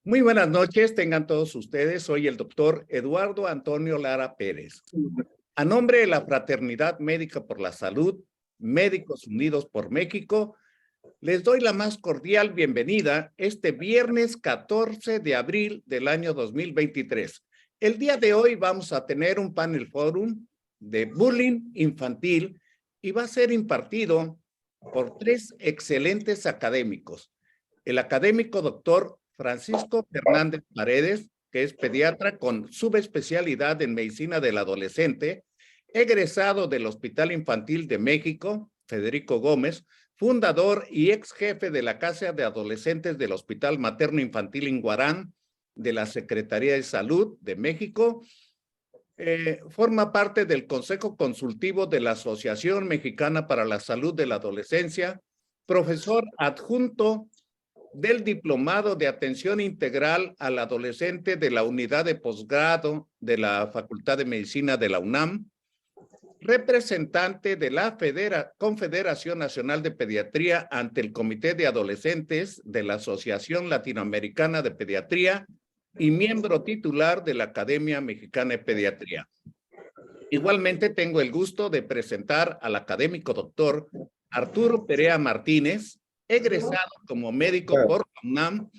Muy buenas noches, tengan todos ustedes. Soy el doctor Eduardo Antonio Lara Pérez. A nombre de la Fraternidad Médica por la Salud, Médicos Unidos por México, les doy la más cordial bienvenida este viernes 14 de abril del año 2023. El día de hoy vamos a tener un panel forum de bullying infantil y va a ser impartido por tres excelentes académicos. El académico doctor Francisco Fernández Paredes, que es pediatra con subespecialidad en medicina del adolescente, egresado del Hospital Infantil de México, Federico Gómez, fundador y ex jefe de la Casa de Adolescentes del Hospital Materno Infantil Inguarán, de la Secretaría de Salud de México. Forma parte del Consejo Consultivo de la Asociación Mexicana para la Salud de la Adolescencia, profesor adjunto del Diplomado de Atención Integral al Adolescente de la Unidad de Posgrado de la Facultad de Medicina de la UNAM, representante de la Confederación Nacional de Pediatría ante el Comité de Adolescentes de la Asociación Latinoamericana de Pediatría y miembro titular de la Academia Mexicana de Pediatría. Igualmente tengo el gusto de presentar al académico doctor Arturo Perea Martínez, egresado como médico por la UNAM,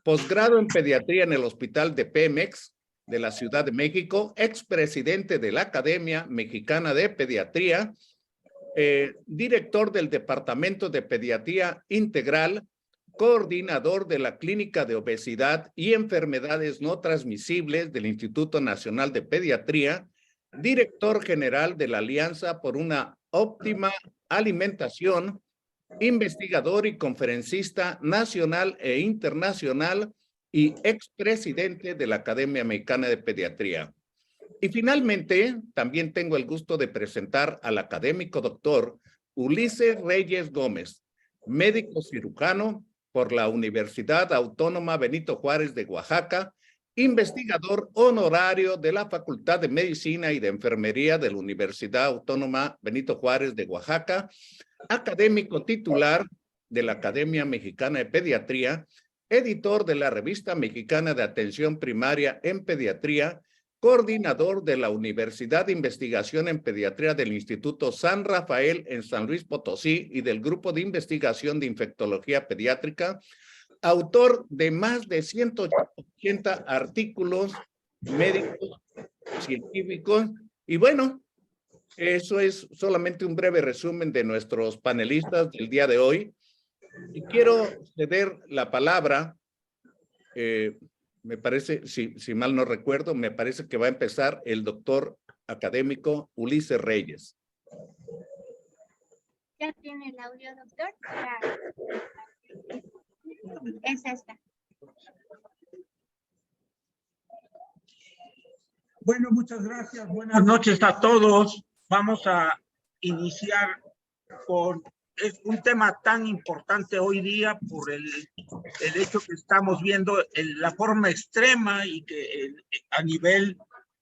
posgrado en pediatría en el Hospital de Pemex de la Ciudad de México, expresidente de la Academia Mexicana de Pediatría, director del Departamento de Pediatría Integral, coordinador de la Clínica de Obesidad y Enfermedades No Transmisibles del Instituto Nacional de Pediatría, director general de la Alianza por una Óptima Alimentación, investigador y conferencista nacional e internacional y expresidente de la Academia Mexicana de Pediatría. Y finalmente, también tengo el gusto de presentar al académico doctor Ulises Reyes Gómez, médico cirujano por la Universidad Autónoma Benito Juárez de Oaxaca, investigador honorario de la Facultad de Medicina y de Enfermería de la Universidad Autónoma Benito Juárez de Oaxaca, académico titular de la Academia Mexicana de Pediatría, editor de la Revista Mexicana de Atención Primaria en Pediatría, coordinador de la Universidad de Investigación en Pediatría del Instituto San Rafael en San Luis Potosí y del Grupo de Investigación de Infectología Pediátrica, autor de más de 180 artículos médicos, científicos, y bueno, eso es solamente un breve resumen de nuestros panelistas del día de hoy. Y quiero ceder la palabra, me parece, si mal no recuerdo, me parece que va a empezar el doctor académico Ulises Reyes. ¿Ya tiene el audio, doctor? Es esta. Bueno, muchas gracias. Buenas noches a todos. Vamos a iniciar con un tema tan importante hoy día por el hecho que estamos viendo la forma extrema y que a nivel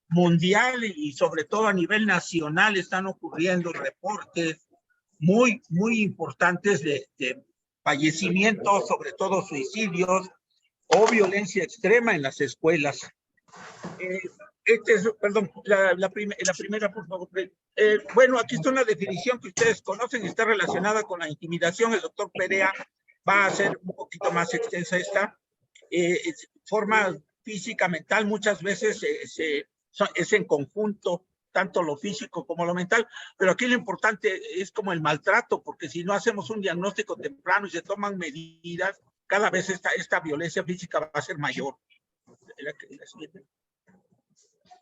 mundial y sobre todo a nivel nacional están ocurriendo reportes muy importantes de fallecimientos, sobre todo suicidios o violencia extrema en las escuelas. Perdón, la primera, por favor. Bueno, aquí está una definición que ustedes conocen, está relacionada con la intimidación. El doctor Perea va a hacer un poquito más extensa esta. Forma física, mental, muchas veces es en conjunto, tanto lo físico como lo mental, pero aquí lo importante es como el maltrato, porque si no hacemos un diagnóstico temprano y se toman medidas, cada vez esta violencia física va a ser mayor. La siguiente.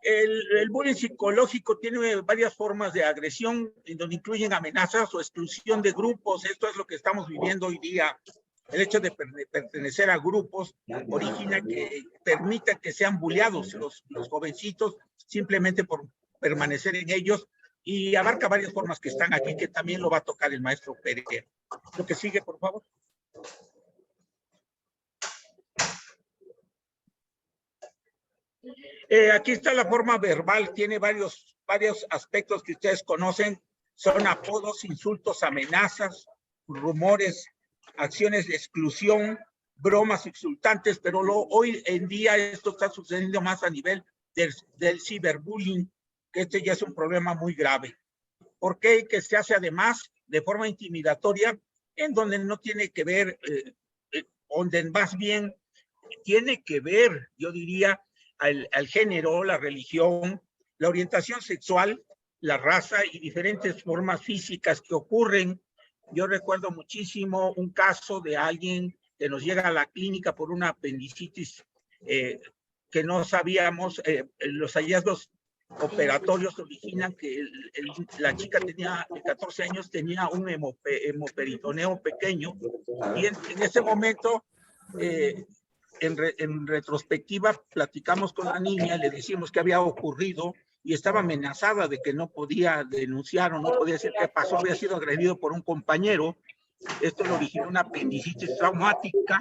El bullying psicológico tiene varias formas de agresión, en donde incluyen amenazas o exclusión de grupos. Esto es lo que estamos viviendo hoy día. El hecho de pertenecer a grupos origina que permita que sean bulleados los jovencitos simplemente por permanecer en ellos, y abarca varias formas que están aquí, que también lo va a tocar el maestro Pérez. Lo que sigue, por favor. Aquí está la forma verbal, tiene varios aspectos que ustedes conocen. Son apodos, insultos, amenazas, rumores, acciones de exclusión, bromas exultantes, pero hoy en día esto está sucediendo más a nivel del ciberbullying, que este ya es un problema muy grave. ¿Por qué? Que se hace además de forma intimidatoria, en donde no tiene que ver, donde más bien tiene que ver, yo diría, al género, la religión, la orientación sexual, la raza y diferentes formas físicas que ocurren. Yo recuerdo muchísimo un caso de alguien que nos llega a la clínica por una apendicitis que no sabíamos, los hallazgos operatorios originan que la chica tenía 14 años, tenía un hemoperitoneo pequeño, y en ese momento, en retrospectiva, platicamos con la niña, le decimos qué había ocurrido y estaba amenazada de que no podía denunciar o no podía decir qué pasó, había sido agredido por un compañero. Esto le originó una apendicitis traumática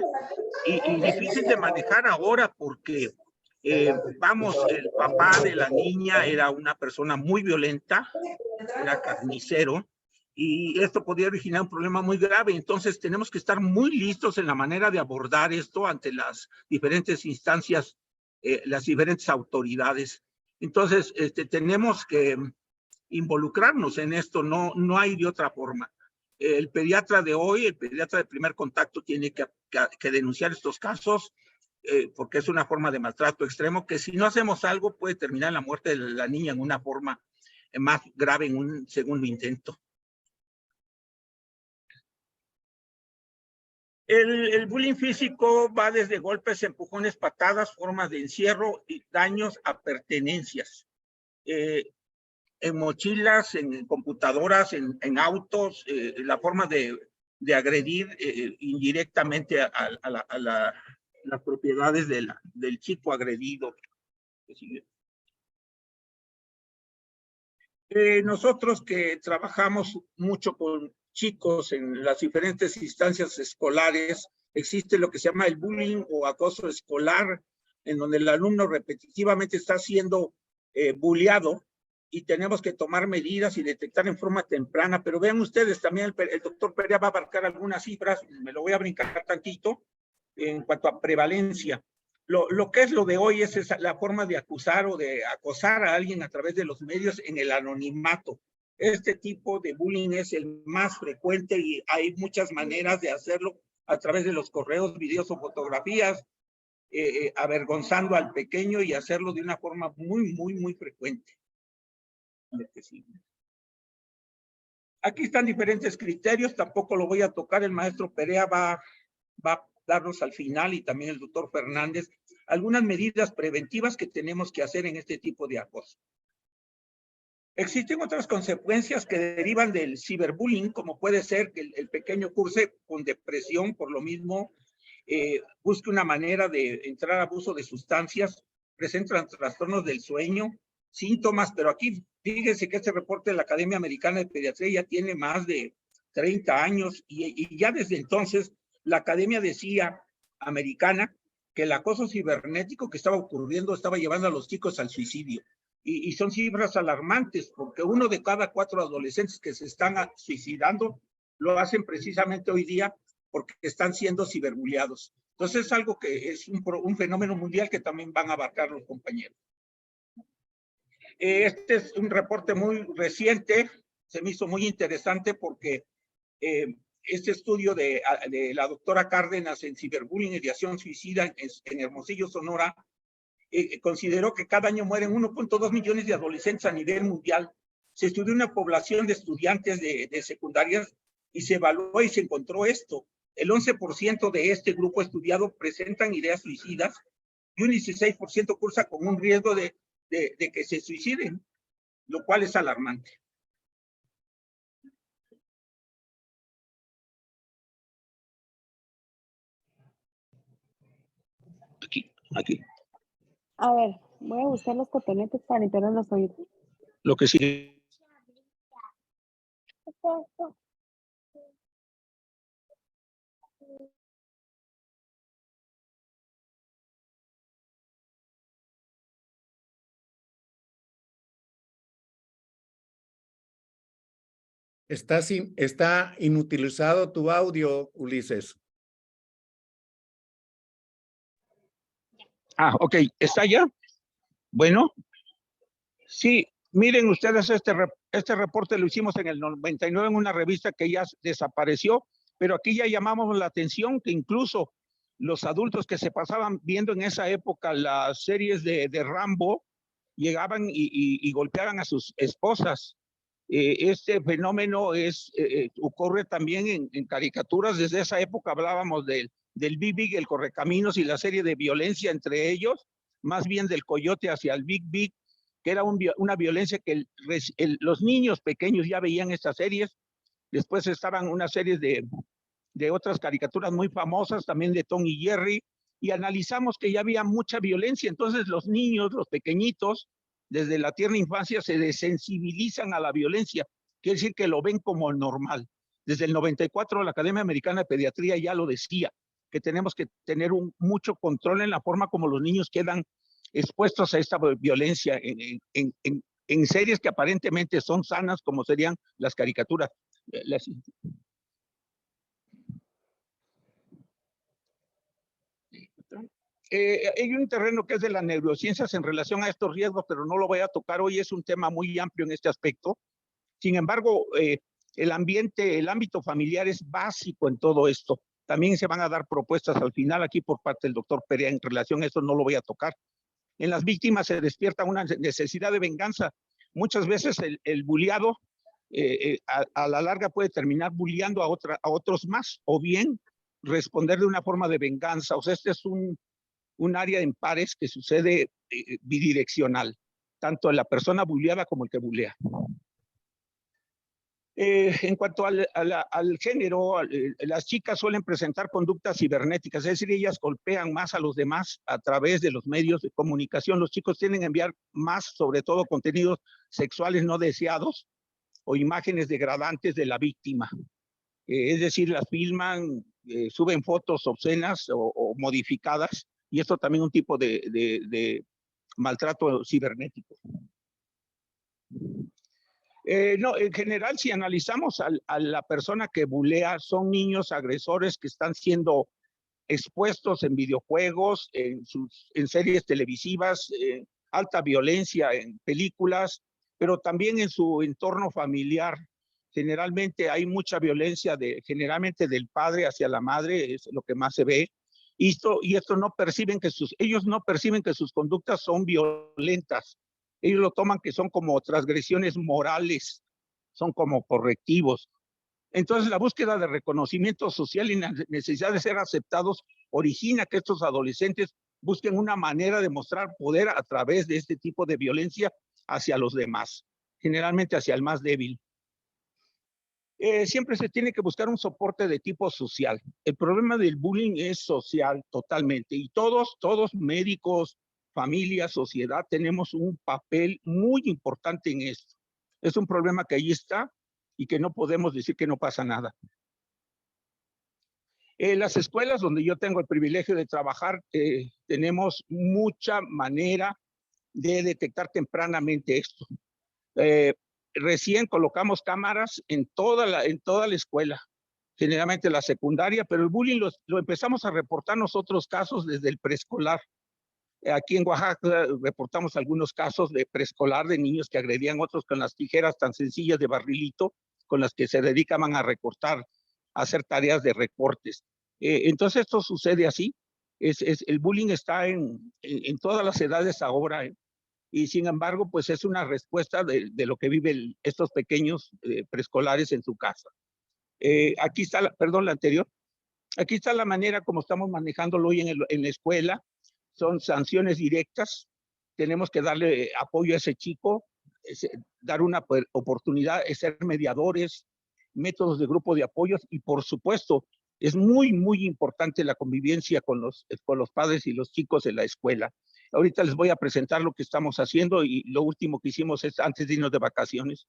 y difícil de manejar ahora porque, vamos, el papá de la niña era una persona muy violenta, era carnicero, y esto podía originar un problema muy grave. Entonces tenemos que estar muy listos en la manera de abordar esto ante las diferentes instancias, las diferentes autoridades. Entonces, tenemos que involucrarnos en esto, no hay de otra forma. El pediatra de hoy, el pediatra de primer contacto, tiene que denunciar estos casos, porque es una forma de maltrato extremo que si no hacemos algo puede terminar la muerte de la niña en una forma más grave en un segundo intento. El bullying físico va desde golpes, empujones, patadas, formas de encierro y daños a pertenencias. En mochilas, en computadoras, en autos, la forma de agredir indirectamente a las propiedades del chico agredido. Nosotros que trabajamos mucho con chicos en las diferentes instancias escolares, existe lo que se llama el bullying o acoso escolar, en donde el alumno repetitivamente está siendo bulleado y tenemos que tomar medidas y detectar en forma temprana. Pero vean ustedes, también el doctor Perea va a abarcar algunas cifras, me lo voy a brincar tantito, en cuanto a prevalencia. Lo que es lo de hoy es la forma de acusar o de acosar a alguien a través de los medios en el anonimato. Este tipo de bullying es el más frecuente y hay muchas maneras de hacerlo a través de los correos, videos o fotografías, avergonzando al pequeño y hacerlo de una forma muy frecuente. Aquí están diferentes criterios, tampoco lo voy a tocar, el maestro Perea va a darnos al final, y también el doctor Fernández, algunas medidas preventivas que tenemos que hacer en este tipo de acoso. Existen otras consecuencias que derivan del ciberbullying, como puede ser que el pequeño curse con depresión, por lo mismo, busque una manera de entrar a abuso de sustancias, presentan trastornos del sueño, síntomas, pero aquí fíjense que este reporte de la Academia Americana de Pediatría ya tiene más de 30 años y ya desde entonces la Academia decía americana que el acoso cibernético que estaba ocurriendo estaba llevando a los chicos al suicidio. Y son cifras alarmantes, porque 1 de cada 4 adolescentes que se están suicidando lo hacen precisamente hoy día porque están siendo ciberbulleados. Entonces es algo que es un fenómeno mundial que también van a abarcar los compañeros. Este es un reporte muy reciente, se me hizo muy interesante porque este estudio de la doctora Cárdenas en ciberbullying y ideación suicida en Hermosillo, Sonora, consideró que cada año mueren 1.2 millones de adolescentes a nivel mundial. Se estudió una población de estudiantes de secundarias y se evaluó y se encontró esto. El 11% de este grupo estudiado presentan ideas suicidas y un 16% cursa con un riesgo de que se suiciden, lo cual es alarmante. Aquí. A ver, voy a buscar los cotonetes para limpiar los oídos. Lo que sigue. Está inutilizado tu audio, Ulises. Ah, ok, ¿está ya? Bueno, sí, miren ustedes, este reporte lo hicimos en el 99 en una revista que ya desapareció, pero aquí ya llamamos la atención que incluso los adultos que se pasaban viendo en esa época las series de Rambo llegaban y golpeaban a sus esposas. Este fenómeno ocurre también en caricaturas. Desde esa época hablábamos del Big Big, el Correcaminos y la serie de violencia entre ellos, más bien del coyote hacia el Big Big, que era una violencia que los niños pequeños ya veían estas series. Después estaban unas series de otras caricaturas muy famosas, también de Tom y Jerry, y analizamos que ya había mucha violencia. Entonces los niños, los pequeñitos, desde la tierna infancia se desensibilizan a la violencia, quiere decir que lo ven como normal. Desde el 94 la Academia Americana de Pediatría ya lo decía, que tenemos que tener mucho control en la forma como los niños quedan expuestos a esta violencia en series que aparentemente son sanas, como serían las caricaturas. Hay un terreno que es de las neurociencias en relación a estos riesgos, pero no lo voy a tocar hoy, es un tema muy amplio en este aspecto. Sin embargo, el ambiente, el ámbito familiar es básico en todo esto. También se van a dar propuestas al final aquí por parte del doctor Perea en relación a eso, no lo voy a tocar. En las víctimas se despierta una necesidad de venganza. Muchas veces el bulliado a la larga puede terminar bulliando a otros más, o bien responder de una forma de venganza. O sea, este es un área en pares que sucede bidireccional, tanto en la persona bulleada como el que bullea. En cuanto al género, las chicas suelen presentar conductas cibernéticas, es decir, ellas golpean más a los demás a través de los medios de comunicación. Los chicos tienden a enviar más, sobre todo, contenidos sexuales no deseados o imágenes degradantes de la víctima. Es decir, las filman, suben fotos obscenas o modificadas, y esto también es un tipo de maltrato cibernético. No, en general, si analizamos a la persona que bulea, son niños agresores que están siendo expuestos en videojuegos, en series televisivas, alta violencia en películas, pero también en su entorno familiar. Generalmente hay mucha violencia generalmente del padre hacia la madre, es lo que más se ve. Y esto no perciben ellos no perciben que sus conductas son violentas. Ellos lo toman que son como transgresiones morales, son como correctivos. Entonces, la búsqueda de reconocimiento social y la necesidad de ser aceptados origina que estos adolescentes busquen una manera de mostrar poder a través de este tipo de violencia hacia los demás, generalmente hacia el más débil. Siempre se tiene que buscar un soporte de tipo social. El problema del bullying es social totalmente, y todos médicos, familia, sociedad, tenemos un papel muy importante en esto. Es un problema que ahí está y que no podemos decir que no pasa nada. Las escuelas donde yo tengo el privilegio de trabajar, tenemos mucha manera de detectar tempranamente esto. Recién colocamos cámaras en toda la escuela, generalmente la secundaria, pero el bullying lo empezamos a reportar nosotros casos desde el preescolar. Aquí en Oaxaca reportamos algunos casos de preescolar de niños que agredían a otros con las tijeras tan sencillas de barrilito con las que se dedicaban a recortar, a hacer tareas de recortes. Entonces esto sucede así. El bullying está en todas las edades ahora, y sin embargo, pues es una respuesta de lo que viven estos pequeños preescolares en su casa. Aquí está, la anterior. Aquí está la manera como estamos manejándolo hoy en la escuela. Son sanciones directas. Tenemos que darle apoyo a ese chico, dar una oportunidad, ser mediadores, métodos de grupo de apoyos, y por supuesto, es muy, muy importante la convivencia con los padres y los chicos en la escuela. Ahorita les voy a presentar lo que estamos haciendo, y lo último que hicimos es antes de irnos de vacaciones.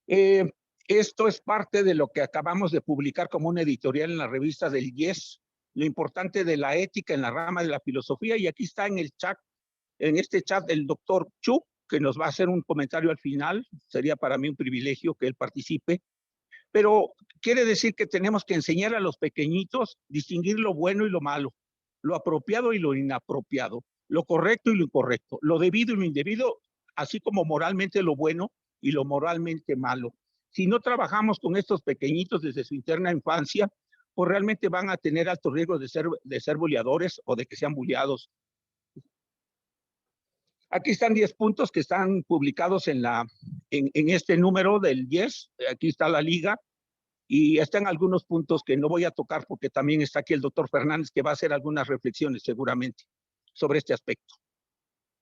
Esto es parte de lo que acabamos de publicar como una editorial en la revista del IES, lo importante de la ética en la rama de la filosofía, y aquí está en el chat, en este chat, el doctor Chu, que nos va a hacer un comentario al final. Sería para mí un privilegio que él participe, pero quiere decir que tenemos que enseñar a los pequeñitos distinguir lo bueno y lo malo. lo apropiado y lo inapropiado, lo correcto y lo incorrecto, lo debido y lo indebido, así como moralmente lo bueno y lo moralmente malo. Si no trabajamos con estos pequeñitos desde su interna infancia, pues realmente van a tener altos riesgos de ser buleadores o de que sean buleados. Aquí están 10 puntos que están publicados en este número del 10. Aquí está la liga y están algunos puntos que no voy a tocar porque también está aquí el doctor Fernández que va a hacer algunas reflexiones seguramente sobre este aspecto.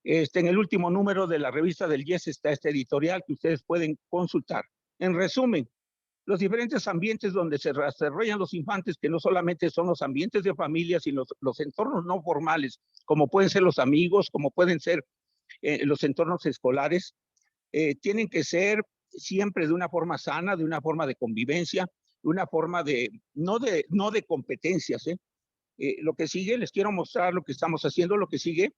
En el último número de la revista del 10 está este editorial que ustedes pueden consultar. En resumen, los diferentes ambientes donde se desarrollan los infantes, que no solamente son los ambientes de familia, sino los entornos no formales, como pueden ser los amigos, como pueden ser los entornos escolares, tienen que ser siempre de una forma sana, de una forma de convivencia, de una forma no de competencias. Lo que sigue, les quiero mostrar lo que estamos haciendo, lo que sigue.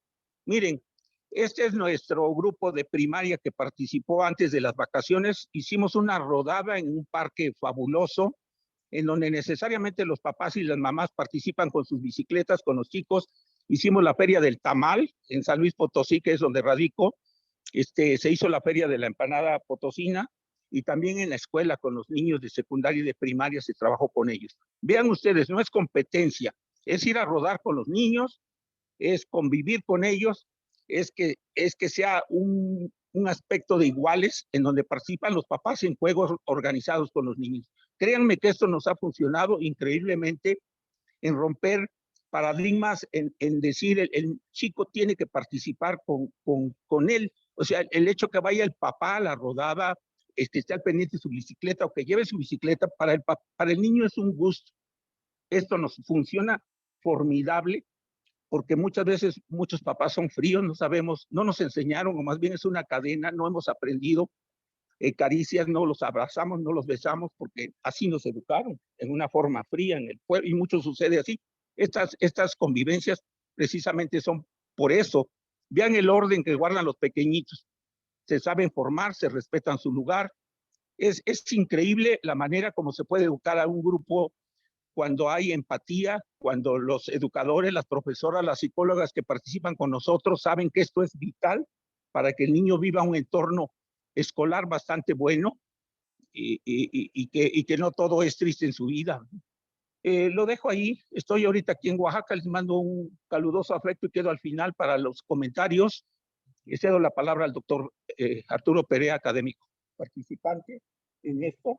Miren, este es nuestro grupo de primaria que participó antes de las vacaciones. Hicimos una rodada en un parque fabuloso, en donde necesariamente los papás y las mamás participan con sus bicicletas, con los chicos. Hicimos la feria del tamal en San Luis Potosí, que es donde radico. Se hizo la feria de la empanada potosina y también en la escuela con los niños de secundaria y de primaria se trabajó con ellos. Vean ustedes, no es competencia, es ir a rodar con los niños, es convivir con ellos, es que sea un aspecto de iguales en donde participan los papás en juegos organizados con los niños. Créanme que esto nos ha funcionado increíblemente en romper paradigmas, en decir el chico tiene que participar con él. O sea, el hecho que vaya el papá a la rodada, esté al pendiente de su bicicleta o que lleve su bicicleta, para el niño es un gusto. Esto nos funciona formidable porque muchas veces muchos papás son fríos, no sabemos, no nos enseñaron, o más bien es una cadena, no hemos aprendido caricias, no los abrazamos, no los besamos, porque así nos educaron, en una forma fría en el pueblo, y mucho sucede así. Estas convivencias precisamente son por eso. Vean el orden que guardan los pequeñitos. Se saben formar, se respetan su lugar. Es increíble la manera como se puede educar a un grupo cuando hay empatía, cuando los educadores, las profesoras, las psicólogas que participan con nosotros saben que esto es vital para que el niño viva un entorno escolar bastante bueno y que no todo es triste en su vida. Lo dejo ahí, estoy ahorita aquí en Oaxaca, les mando un caluroso afecto y quedo al final para los comentarios. Y cedo la palabra al doctor Arturo Perea, académico, participante en esto.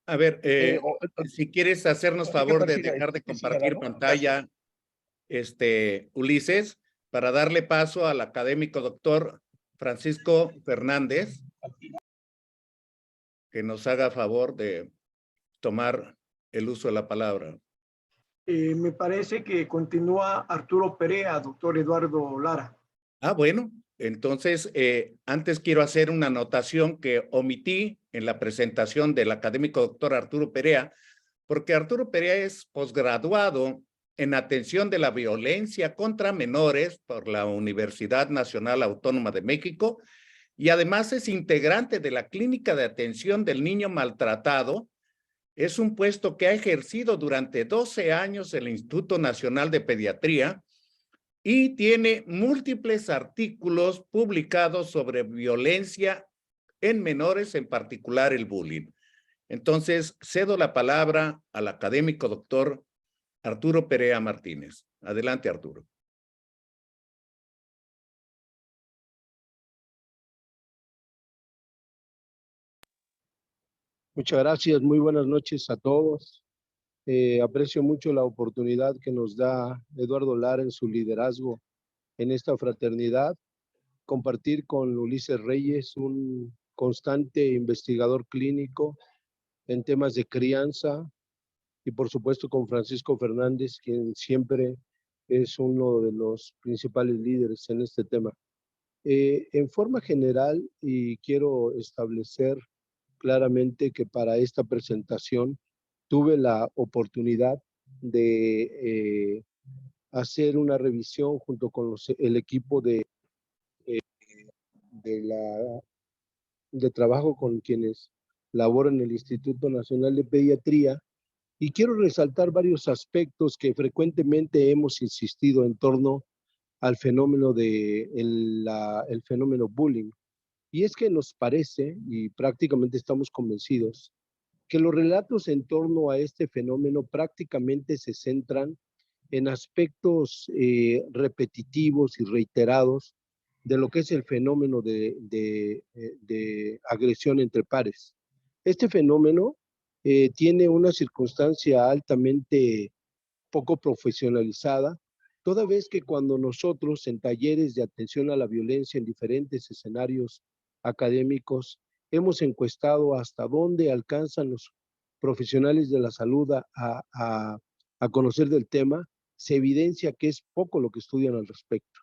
A ver, si quieres hacernos favor de dejar de compartir pantalla, Ulises, para darle paso al académico doctor Francisco Fernández, que nos haga favor de tomar el uso de la palabra. Me parece que continúa Arturo Perea, doctor Eduardo Lara. Ah, bueno, entonces antes quiero hacer una anotación que omití en la presentación del académico doctor Arturo Perea, porque Arturo Perea es posgraduado en atención de la violencia contra menores por la Universidad Nacional Autónoma de México y además es integrante de la Clínica de Atención del Niño Maltratado. Es un puesto que ha ejercido durante 12 años en el Instituto Nacional de Pediatría y tiene múltiples artículos publicados sobre violencia en menores, en particular el bullying. Entonces, cedo la palabra al académico doctor Arturo Perea Martínez. Adelante, Arturo. Muchas gracias, muy buenas noches a todos. Aprecio mucho la oportunidad que nos da Eduardo Lara en su liderazgo en esta fraternidad, compartir con Ulises Reyes, un constante investigador clínico en temas de crianza, y por supuesto con Francisco Fernández, quien siempre es uno de los principales líderes en este tema. En forma general, y quiero establecer claramente que para esta presentación tuve la oportunidad de hacer una revisión junto con el equipo de trabajo con quienes laboran en el Instituto Nacional de Pediatría, Y quiero resaltar varios aspectos que frecuentemente hemos insistido en torno al fenómeno el fenómeno bullying. Y es que nos parece, y prácticamente estamos convencidos, que los relatos en torno a este fenómeno prácticamente se centran en aspectos repetitivos y reiterados de lo que es el fenómeno de agresión entre pares. Este fenómeno tiene una circunstancia altamente poco profesionalizada, toda vez que cuando nosotros en talleres de atención a la violencia en diferentes escenarios académicos hemos encuestado hasta dónde alcanzan los profesionales de la salud a conocer del tema, se evidencia que es poco lo que estudian al respecto.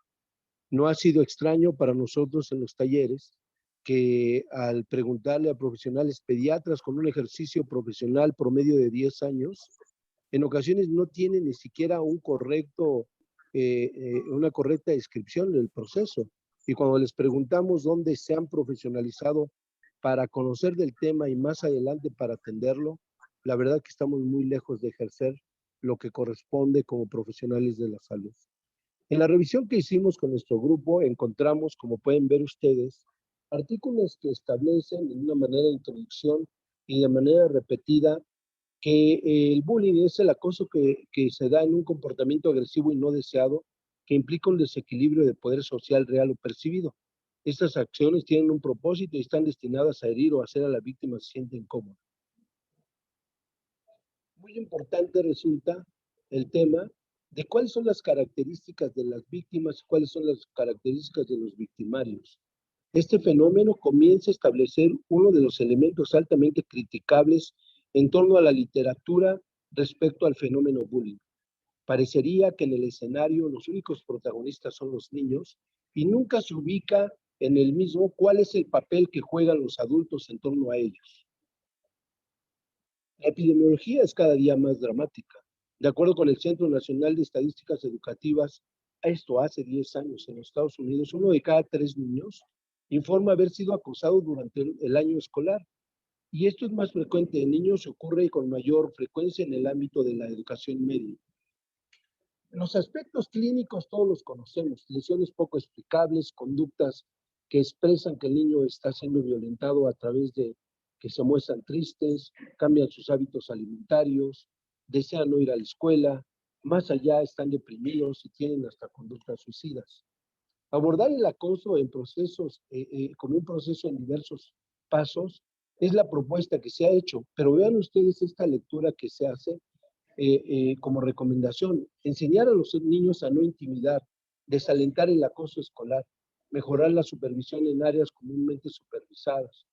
No ha sido extraño para nosotros en los talleres que al preguntarle a profesionales pediatras con un ejercicio profesional promedio de 10 años, en ocasiones no tienen ni siquiera una correcta descripción del proceso. Y cuando les preguntamos dónde se han profesionalizado para conocer del tema y más adelante para atenderlo, la verdad que estamos muy lejos de ejercer lo que corresponde como profesionales de la salud. En la revisión que hicimos con nuestro grupo encontramos, como pueden ver ustedes, artículos que establecen de una manera de introducción y de manera repetida que el bullying es el acoso que se da en un comportamiento agresivo y no deseado que implica un desequilibrio de poder social real o percibido. Estas acciones tienen un propósito y están destinadas a herir o hacer a la víctima se sienta incómoda. Muy importante resulta el tema de cuáles son las características de las víctimas y cuáles son las características de los victimarios. Este fenómeno comienza a establecer uno de los elementos altamente criticables en torno a la literatura respecto al fenómeno bullying. Parecería que en el escenario los únicos protagonistas son los niños y nunca se ubica en el mismo cuál es el papel que juegan los adultos en torno a ellos. La epidemiología es cada día más dramática. De acuerdo con el Centro Nacional de Estadísticas Educativas, esto hace 10 años en los Estados Unidos, 1 de cada 3 niños informa haber sido acosado durante el año escolar. Y esto es más frecuente en niños, ocurre con mayor frecuencia en el ámbito de la educación media. Los aspectos clínicos todos los conocemos, lesiones poco explicables, conductas que expresan que el niño está siendo violentado a través de que se muestran tristes, cambian sus hábitos alimentarios, desean no ir a la escuela, más allá están deprimidos y tienen hasta conductas suicidas. Abordar el acoso en procesos, como un proceso en diversos pasos, es la propuesta que se ha hecho, pero vean ustedes esta lectura que se hace como recomendación, enseñar a los niños a no intimidar, desalentar el acoso escolar, mejorar la supervisión en áreas comúnmente supervisadas.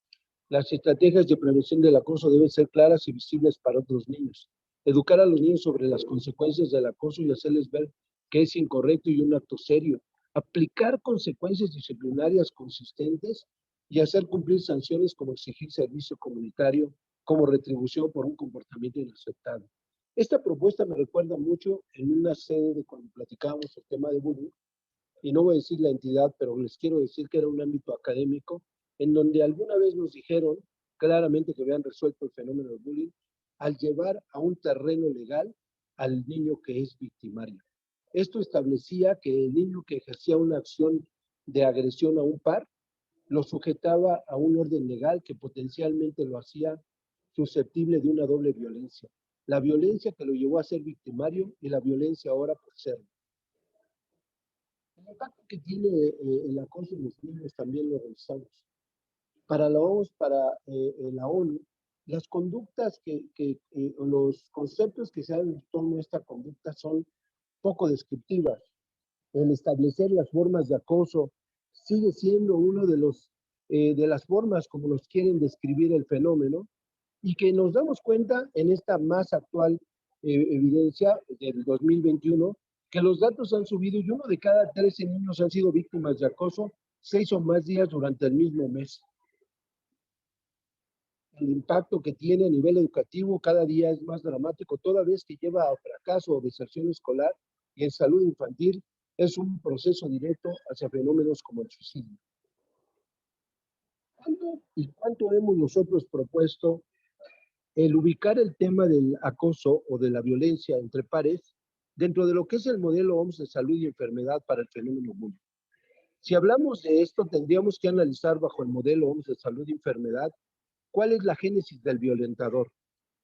Las estrategias de prevención del acoso deben ser claras y visibles para otros niños. Educar a los niños sobre las consecuencias del acoso y hacerles ver que es incorrecto y un acto serio. Aplicar consecuencias disciplinarias consistentes y hacer cumplir sanciones como exigir servicio comunitario como retribución por un comportamiento inaceptable. Esta propuesta me recuerda mucho en una sede de cuando platicábamos el tema de bullying, y no voy a decir la entidad, pero les quiero decir que era un ámbito académico en donde alguna vez nos dijeron claramente que habían resuelto el fenómeno del bullying al llevar a un terreno legal al niño que es victimario. Esto establecía que el niño que ejercía una acción de agresión a un par lo sujetaba a un orden legal que potencialmente lo hacía susceptible de una doble violencia. La violencia que lo llevó a ser victimario y la violencia ahora por serlo. El impacto que tiene el acoso en los niños también lo revisamos. Para la ONU, las conductas los conceptos que se dan en torno a esta conducta son poco descriptivas. El establecer las formas de acoso sigue siendo uno de las formas como nos quieren describir el fenómeno, y que nos damos cuenta en esta más actual evidencia del 2021 que los datos han subido y 1 de cada 13 niños han sido víctimas de acoso 6 o más días durante el mismo mes. El impacto que tiene a nivel educativo cada día es más dramático, toda vez que lleva a fracaso o deserción escolar, y en salud infantil es un proceso directo hacia fenómenos como el suicidio. ¿Cuánto hemos nosotros propuesto el ubicar el tema del acoso o de la violencia entre pares dentro de lo que es el modelo OMS de salud y enfermedad para el fenómeno bullying. Si hablamos de esto, tendríamos que analizar bajo el modelo OMS de salud y enfermedad cuál es la génesis del violentador.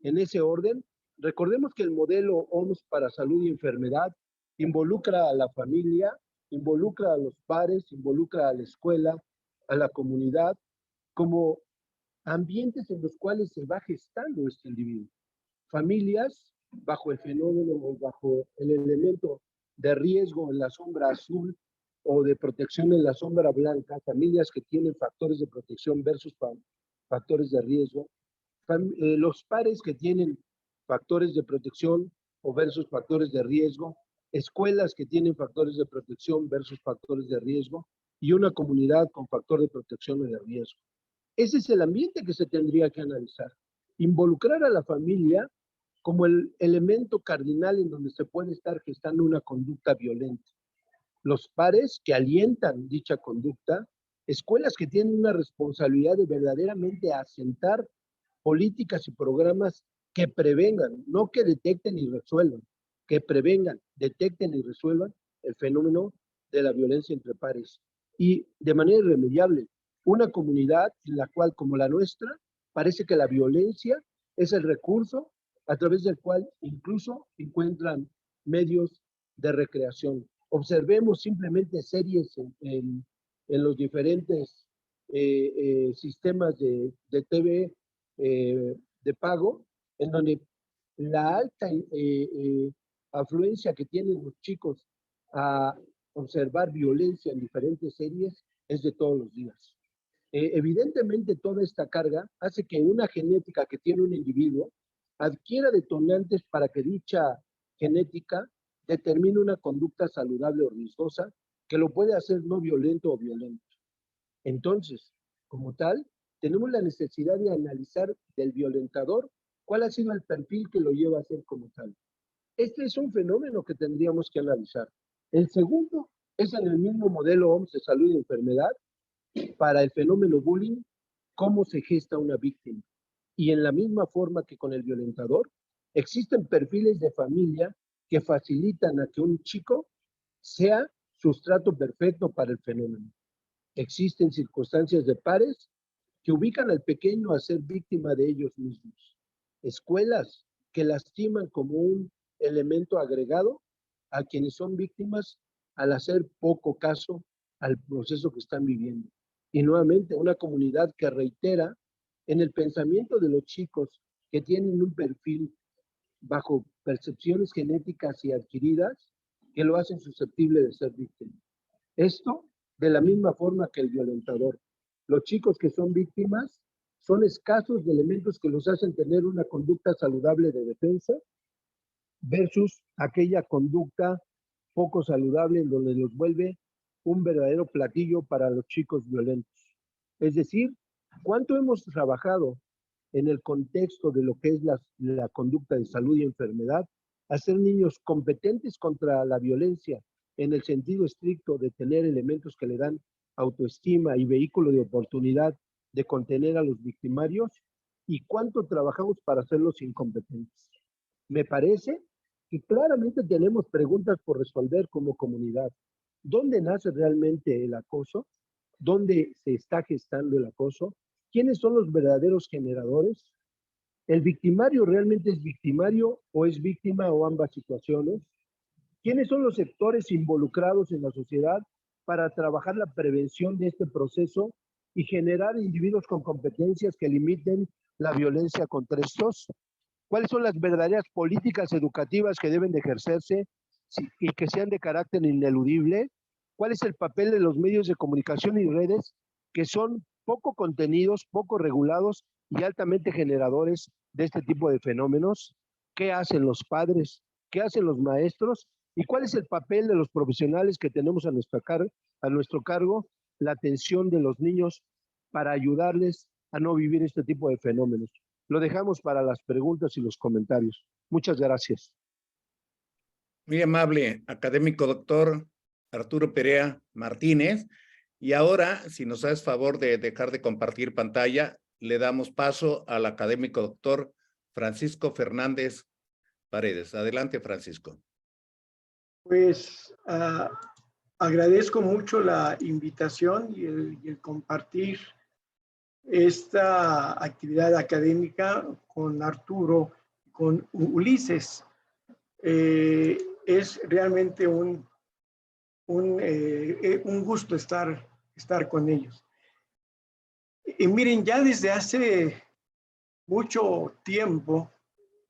En ese orden, recordemos que el modelo OMS para salud y enfermedad involucra a la familia, involucra a los pares, involucra a la escuela, a la comunidad, como ambientes en los cuales se va gestando este individuo. Familias bajo el fenómeno o bajo el elemento de riesgo en la sombra azul o de protección en la sombra blanca, familias que tienen factores de protección versus factores de riesgo, los pares que tienen factores de protección o versus factores de riesgo, escuelas que tienen factores de protección versus factores de riesgo y una comunidad con factor de protección o de riesgo. Ese es el ambiente que se tendría que analizar. Involucrar a la familia como el elemento cardinal en donde se puede estar gestando una conducta violenta. Los pares que alientan dicha conducta, escuelas que tienen una responsabilidad de verdaderamente asentar políticas y programas que prevengan, no que detecten y resuelvan, que prevengan, detecten y resuelvan el fenómeno de la violencia entre pares. Y de manera irremediable, una comunidad en la cual, como la nuestra, parece que la violencia es el recurso a través del cual incluso encuentran medios de recreación. Observemos simplemente series en los diferentes sistemas de TV de pago, en donde la alta afluencia que tienen los chicos a observar violencia en diferentes series es de todos los días. Evidentemente toda esta carga hace que una genética que tiene un individuo adquiera detonantes para que dicha genética determine una conducta saludable o riesgosa que lo puede hacer no violento o violento. Entonces, como tal, tenemos la necesidad de analizar del violentador cuál ha sido el perfil que lo lleva a ser como tal. Este es un fenómeno que tendríamos que analizar. El segundo es en el mismo modelo OMS de salud y enfermedad para el fenómeno bullying, cómo se gesta una víctima. Y en la misma forma que con el violentador, existen perfiles de familia que facilitan a que un chico sea sustrato perfecto para el fenómeno. Existen circunstancias de pares que ubican al pequeño a ser víctima de ellos mismos. Escuelas que lastiman como un elemento agregado a quienes son víctimas al hacer poco caso al proceso que están viviendo. Y nuevamente una comunidad que reitera en el pensamiento de los chicos que tienen un perfil bajo percepciones genéticas y adquiridas que lo hacen susceptible de ser víctima. Esto de la misma forma que el violentador. Los chicos que son víctimas son escasos de elementos que los hacen tener una conducta saludable de defensa versus aquella conducta poco saludable en donde los vuelve un verdadero platillo para los chicos violentos. Es decir, ¿cuánto hemos trabajado en el contexto de lo que es la conducta de salud y enfermedad a ser niños competentes contra la violencia en el sentido estricto de tener elementos que le dan autoestima y vehículo de oportunidad de contener a los victimarios? ¿Y cuánto trabajamos para hacerlos incompetentes? Me parece que claramente tenemos preguntas por resolver como comunidad. ¿Dónde nace realmente el acoso? ¿Dónde se está gestando el acoso? ¿Quiénes son los verdaderos generadores? ¿El victimario realmente es victimario o es víctima o ambas situaciones? ¿Quiénes son los sectores involucrados en la sociedad para trabajar la prevención de este proceso y generar individuos con competencias que limiten la violencia contra estos? ¿Cuáles son las verdaderas políticas educativas que deben de ejercerse y que sean de carácter ineludible? ¿Cuál es el papel de los medios de comunicación y redes que son poco contenidos, poco regulados y altamente generadores de este tipo de fenómenos? ¿Qué hacen los padres? ¿Qué hacen los maestros? ¿Y cuál es el papel de los profesionales que tenemos a nuestro cargo? La atención de los niños para ayudarles a no vivir este tipo de fenómenos. Lo dejamos para las preguntas y los comentarios. Muchas gracias. Muy amable, académico doctor Arturo Perea Martínez. Y ahora, si nos haces favor de dejar de compartir pantalla, le damos paso al académico doctor Francisco Fernández Paredes. Adelante, Francisco. Pues agradezco mucho la invitación y el compartir esta actividad académica con Arturo, con Ulises. Es realmente un gusto estar con ellos. Y miren, ya desde hace mucho tiempo,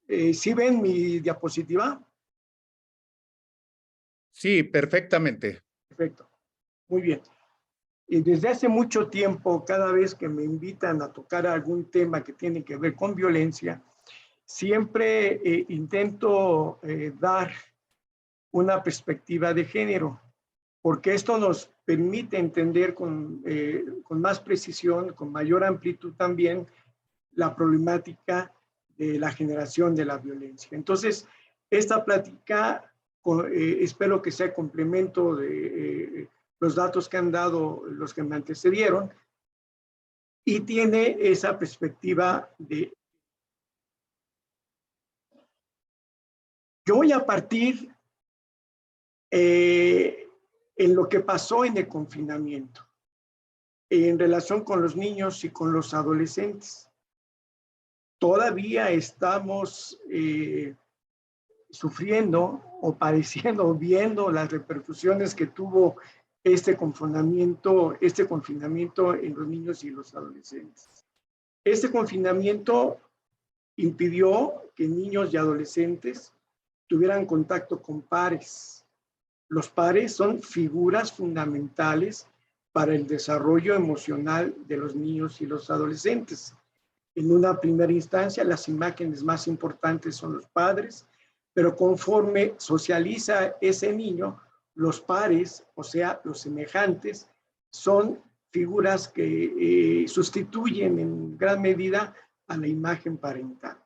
¿sí ven mi diapositiva? Sí, perfectamente. Perfecto, muy bien. Y desde hace mucho tiempo, cada vez que me invitan a tocar algún tema que tiene que ver con violencia, siempre intento dar una perspectiva de género, porque esto nos permite entender con más precisión, con mayor amplitud también, la problemática de la generación de la violencia. Entonces, esta plática, espero que sea complemento de los datos que han dado los que me antecedieron, y tiene esa perspectiva de... Yo voy a partir en lo que pasó en el confinamiento, en relación con los niños y con los adolescentes. Todavía estamos sufriendo o padeciendo, viendo las repercusiones que tuvo este confinamiento en los niños y los adolescentes. Este confinamiento impidió que niños y adolescentes tuvieran contacto con pares. Los pares son figuras fundamentales para el desarrollo emocional de los niños y los adolescentes. En una primera instancia, las imágenes más importantes son los padres, pero conforme socializa ese niño, los pares, o sea, los semejantes, son figuras que sustituyen en gran medida a la imagen parental.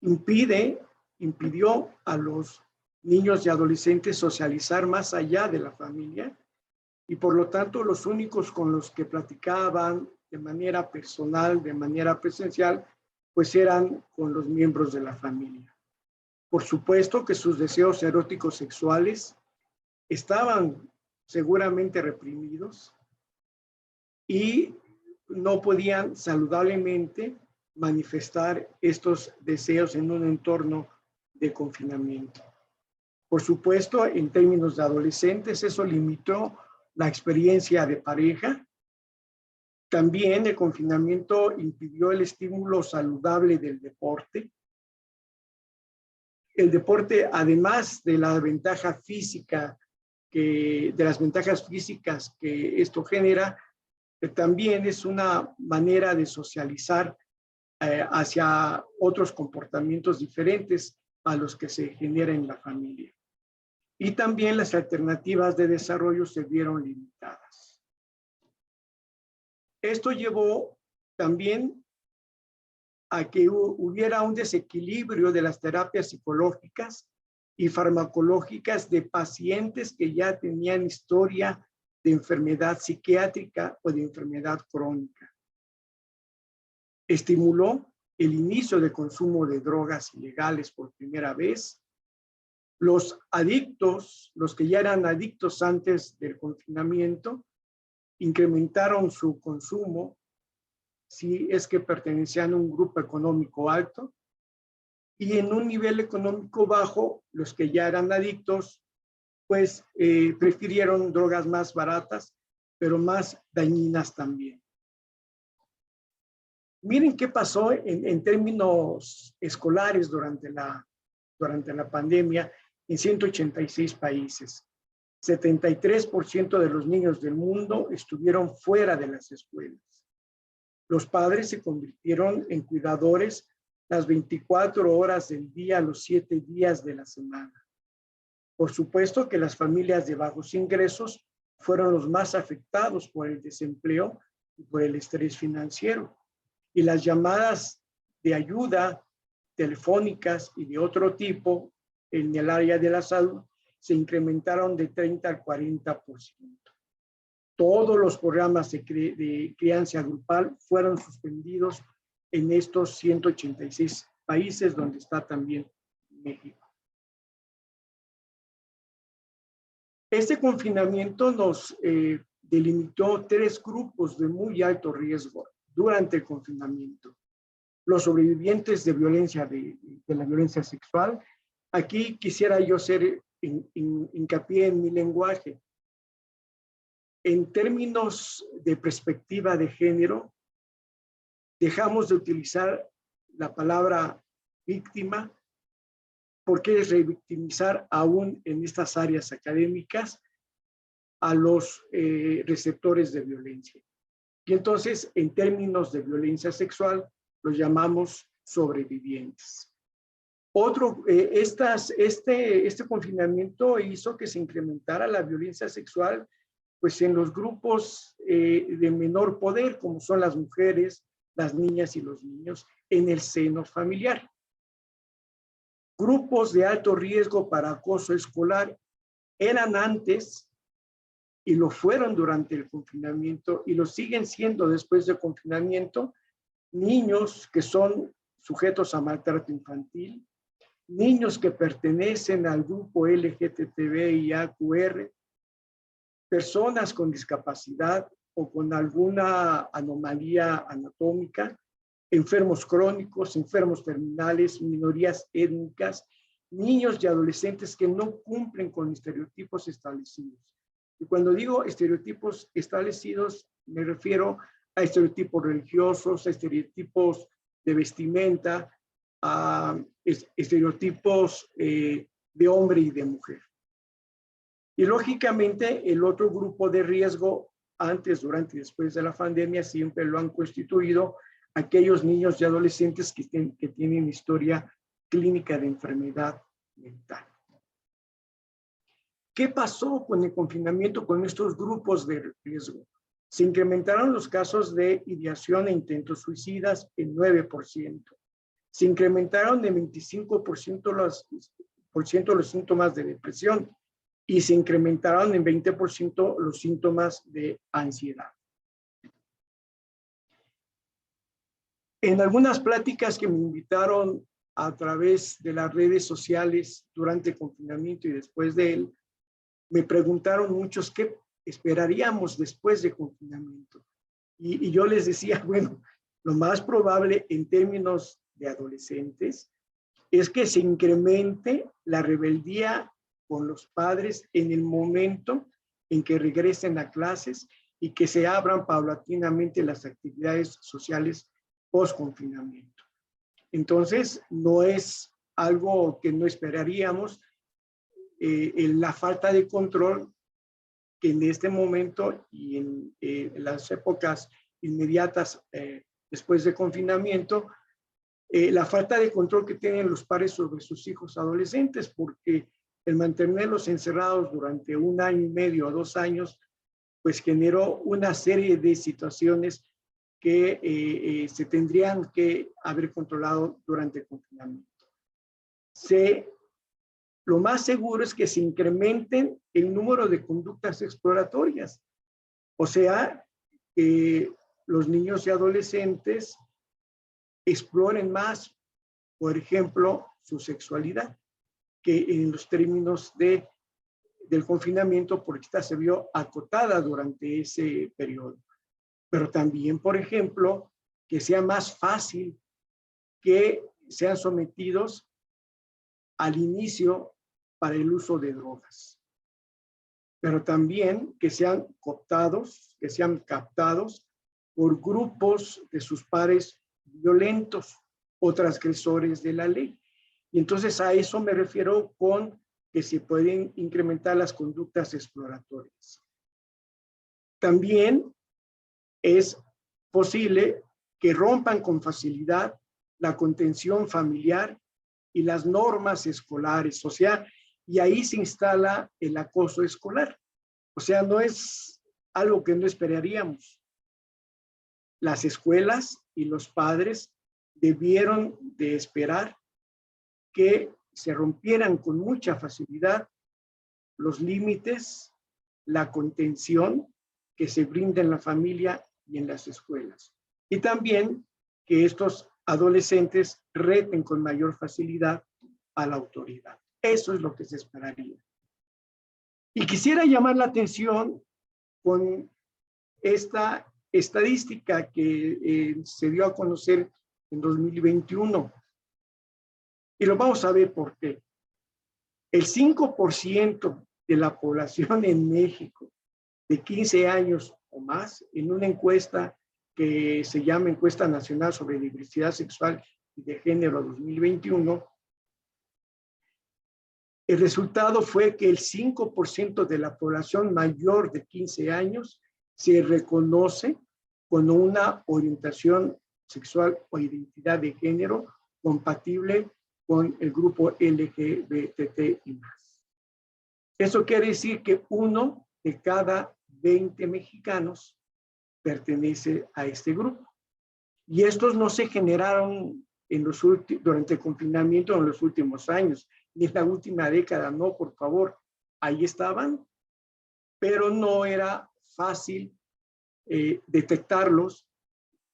Impidió a los niños y adolescentes socializar más allá de la familia, y por lo tanto los únicos con los que platicaban de manera personal, de manera presencial, pues eran con los miembros de la familia. Por supuesto que sus deseos eróticos sexuales estaban seguramente reprimidos y no podían saludablemente manifestar estos deseos en un entorno de confinamiento. Por supuesto, en términos de adolescentes, eso limitó la experiencia de pareja. También el confinamiento impidió el estímulo saludable del deporte. El deporte, además de la ventaja física, de las ventajas físicas que esto genera, también es una manera de socializar hacia otros comportamientos diferentes a los que se genera en la familia. Y también las alternativas de desarrollo se vieron limitadas. Esto llevó también a que hubiera un desequilibrio de las terapias psicológicas y farmacológicas de pacientes que ya tenían historia de enfermedad psiquiátrica o de enfermedad crónica. Estimuló el inicio de consumo de drogas ilegales por primera vez. Los adictos, los que ya eran adictos antes del confinamiento, incrementaron su consumo si es que pertenecían a un grupo económico alto, y en un nivel económico bajo, los que ya eran adictos, pues prefirieron drogas más baratas, pero más dañinas también. Miren qué pasó en términos escolares durante la pandemia en 186 países. 73% de los niños del mundo estuvieron fuera de las escuelas. Los padres se convirtieron en cuidadores las 24 horas del día, los 7 días de la semana. Por supuesto que las familias de bajos ingresos fueron los más afectados por el desempleo y por el estrés financiero. Y las llamadas de ayuda telefónicas y de otro tipo en el área de la salud se incrementaron de 30 al 40%. Todos los programas de crianza grupal fueron suspendidos en estos 186 países donde está también México. Este confinamiento nos delimitó 3 grupos de muy alto riesgo durante el confinamiento. Los sobrevivientes de violencia, de la violencia sexual. Aquí quisiera yo hacer hincapié en mi lenguaje. En términos de perspectiva de género, dejamos de utilizar la palabra víctima, porque es revictimizar aún en estas áreas académicas a los receptores de violencia. Y entonces, en términos de violencia sexual, los llamamos sobrevivientes. Este confinamiento hizo que se incrementara la violencia sexual pues en los grupos de menor poder, como son las mujeres, las niñas y los niños, en el seno familiar. Grupos de alto riesgo para acoso escolar eran antes y lo fueron durante el confinamiento y lo siguen siendo después del confinamiento, niños que son sujetos a maltrato infantil, niños que pertenecen al grupo LGTBIAQR, personas con discapacidad o con alguna anomalía anatómica, enfermos crónicos, enfermos terminales, minorías étnicas, niños y adolescentes que no cumplen con estereotipos establecidos. Y cuando digo estereotipos establecidos, me refiero a estereotipos religiosos, a estereotipos de vestimenta, a estereotipos de hombre y de mujer. Y lógicamente el otro grupo de riesgo antes, durante y después de la pandemia siempre lo han constituido aquellos niños y adolescentes que tienen historia clínica de enfermedad mental. ¿Qué pasó con el confinamiento con estos grupos de riesgo? Se incrementaron los casos de ideación e intentos suicidas en 9%. Se incrementaron en 25% los síntomas de depresión y se incrementaron en 20% los síntomas de ansiedad. En algunas pláticas que me invitaron a través de las redes sociales durante el confinamiento y después de él, me preguntaron muchos qué esperaríamos después del confinamiento. Y yo les decía, bueno, lo más probable en términos de adolescentes es que se incremente la rebeldía con los padres en el momento en que regresen a clases y que se abran paulatinamente las actividades sociales post-confinamiento. Entonces, no es algo que no esperaríamos. La falta de control que en este momento y en las épocas inmediatas después del confinamiento, la falta de control que tienen los padres sobre sus hijos adolescentes, porque el mantenerlos encerrados durante 1 año y medio o 2 años, pues generó una serie de situaciones que se tendrían que haber controlado durante el confinamiento. Lo más seguro es que se incrementen el número de conductas exploratorias. O sea, que los niños y adolescentes exploren más, por ejemplo, su sexualidad, que en los términos del confinamiento, porque esta se vio acotada durante ese periodo. Pero también, por ejemplo, que sea más fácil que sean sometidos al inicio para el uso de drogas. Pero también que sean cooptados, que sean captados por grupos de sus pares violentos o transgresores de la ley. Y entonces a eso me refiero con que se pueden incrementar las conductas exploratorias. También es posible que rompan con facilidad la contención familiar y las normas escolares, o sea, y ahí se instala el acoso escolar. O sea, no es algo que no esperaríamos. Las escuelas y los padres debieron de esperar que se rompieran con mucha facilidad los límites, la contención que se brinda en la familia y en las escuelas. Y también que estos adolescentes reten con mayor facilidad a la autoridad. Eso es lo que se esperaría. Y quisiera llamar la atención con esta estadística que se dio a conocer en 2021. Y lo vamos a ver por qué. El 5% de la población en México de 15 años o más, en una encuesta que se llama Encuesta Nacional sobre Diversidad Sexual y de Género 2021, el resultado fue que el 5% de la población mayor de 15 años se reconoce con una orientación sexual o identidad de género compatible con el grupo LGBT y más. Eso quiere decir que 1 de cada 20 mexicanos pertenece a este grupo. Y estos no se generaron durante el confinamiento en los últimos años, ni en la última década, no, por favor. Ahí estaban, pero no era fácil detectarlos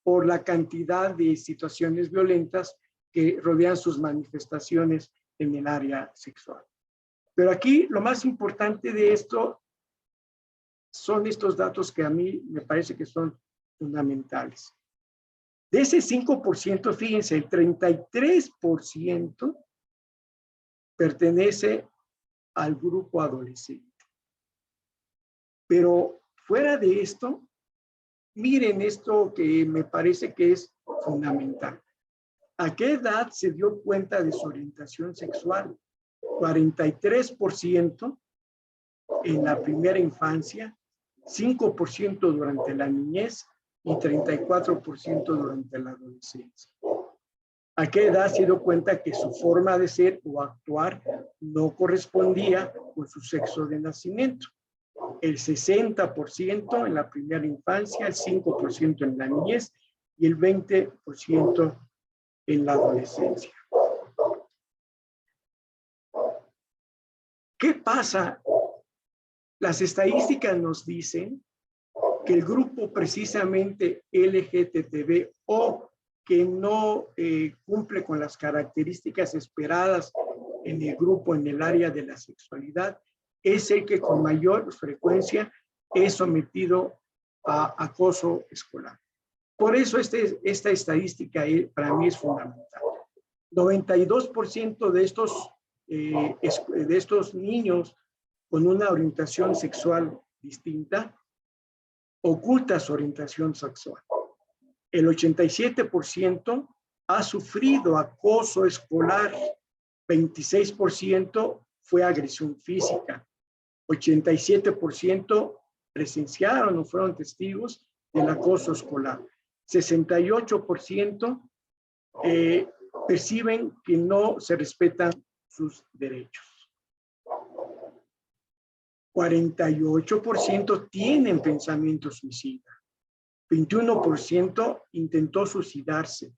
por la cantidad de situaciones violentas que rodean sus manifestaciones en el área sexual. Pero aquí lo más importante de esto son estos datos que a mí me parece que son fundamentales. De ese 5%, fíjense, el 33% pertenece al grupo adolescente. Pero fuera de esto, miren esto que me parece que es fundamental. ¿A qué edad se dio cuenta de su orientación sexual? 43% en la primera infancia, 5% durante la niñez y 34% durante la adolescencia. ¿A qué edad se dio cuenta que su forma de ser o actuar no correspondía con su sexo de nacimiento? El 60% en la primera infancia, el 5% en la niñez y el 20% en la adolescencia. ¿Qué pasa? Las estadísticas nos dicen que el grupo precisamente LGTB o que no cumple con las características esperadas en el grupo en el área de la sexualidad es el que con mayor frecuencia es sometido a acoso escolar. Por eso esta estadística para mí es fundamental. 92% de estos niños con una orientación sexual distinta oculta su orientación sexual. El 87% ha sufrido acoso escolar, 26% fue agresión física, 87% presenciaron o fueron testigos del acoso escolar, 68% perciben que no se respetan sus derechos. 48% tienen pensamiento suicida, 21% intentó suicidarse,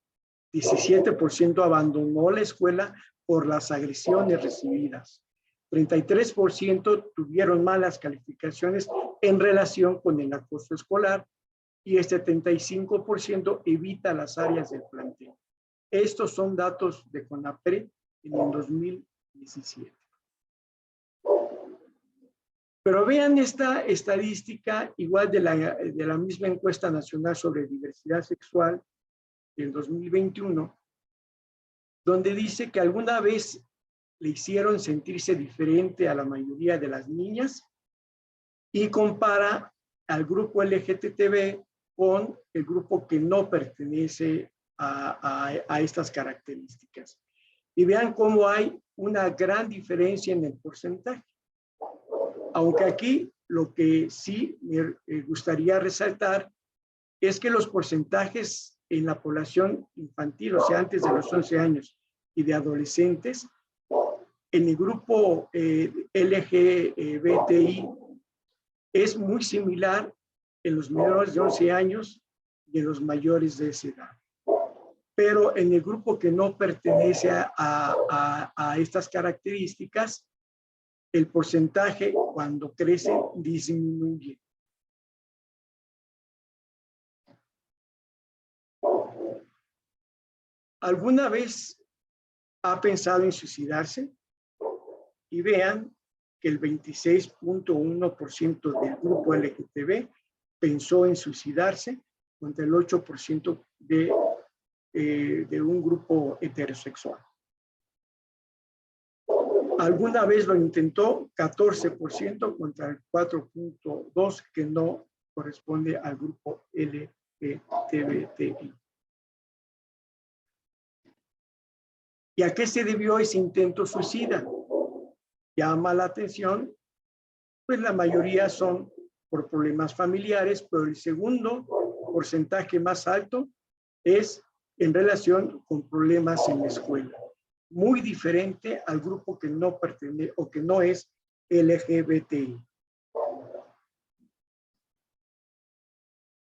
17% abandonó la escuela por las agresiones recibidas, 33% tuvieron malas calificaciones en relación con el acoso escolar y el 75% evita las áreas del plantel. Estos son datos de CONAPRED en el 2017. Pero vean esta estadística igual de la misma encuesta nacional sobre diversidad sexual del 2021, donde dice que alguna vez le hicieron sentirse diferente a la mayoría de las niñas y compara al grupo LGTB con el grupo que no pertenece a estas características. Y vean cómo hay una gran diferencia en el porcentaje. Aunque aquí lo que sí me gustaría resaltar es que los porcentajes en la población infantil, o sea, antes de los 11 años y de adolescentes, en el grupo LGBTI es muy similar en los menores de 11 años y en los mayores de esa edad. Pero en el grupo que no pertenece a estas características, el porcentaje cuando crece disminuye. ¿Alguna vez ha pensado en suicidarse? Y vean que el 26.1% del grupo LGTB pensó en suicidarse contra el 8% de un grupo heterosexual. ¿Alguna vez lo intentó? 14% contra el 4.2% que no corresponde al grupo LGTBI. ¿Y a qué se debió ese intento suicida? Llama la atención, pues la mayoría son por problemas familiares, pero el segundo porcentaje más alto es en relación con problemas en la escuela. Muy diferente al grupo que no pertenece o que no es LGBTI.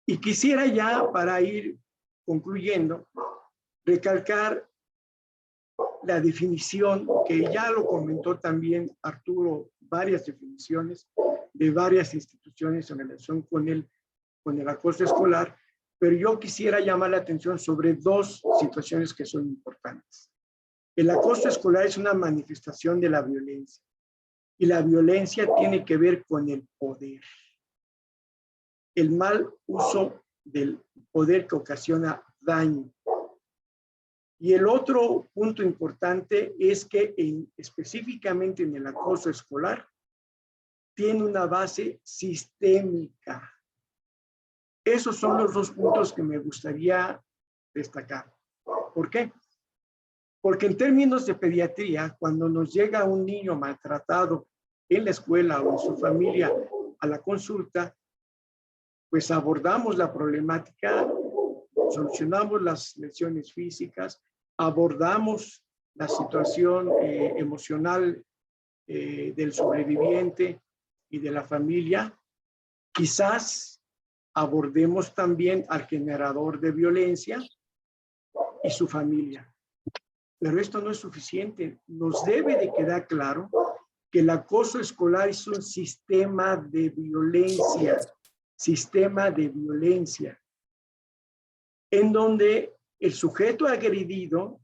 Y quisiera ya, para ir concluyendo, recalcar la definición, que ya lo comentó también Arturo, varias definiciones de varias instituciones en relación con el acoso escolar, pero yo quisiera llamar la atención sobre dos situaciones que son importantes. El acoso escolar es una manifestación de la violencia, y la violencia tiene que ver con el poder. El mal uso del poder que ocasiona daño. Y el otro punto importante es que específicamente en el acoso escolar tiene una base sistémica. Esos son los dos puntos que me gustaría destacar. ¿Por qué? Porque en términos de pediatría, cuando nos llega un niño maltratado en la escuela o en su familia a la consulta, pues abordamos la problemática, solucionamos las lesiones físicas, abordamos la situación emocional del sobreviviente y de la familia. Quizás abordemos también al generador de violencia y su familia. Pero esto no es suficiente. Nos debe de quedar claro que el acoso escolar es un sistema de violencia, en donde el sujeto agredido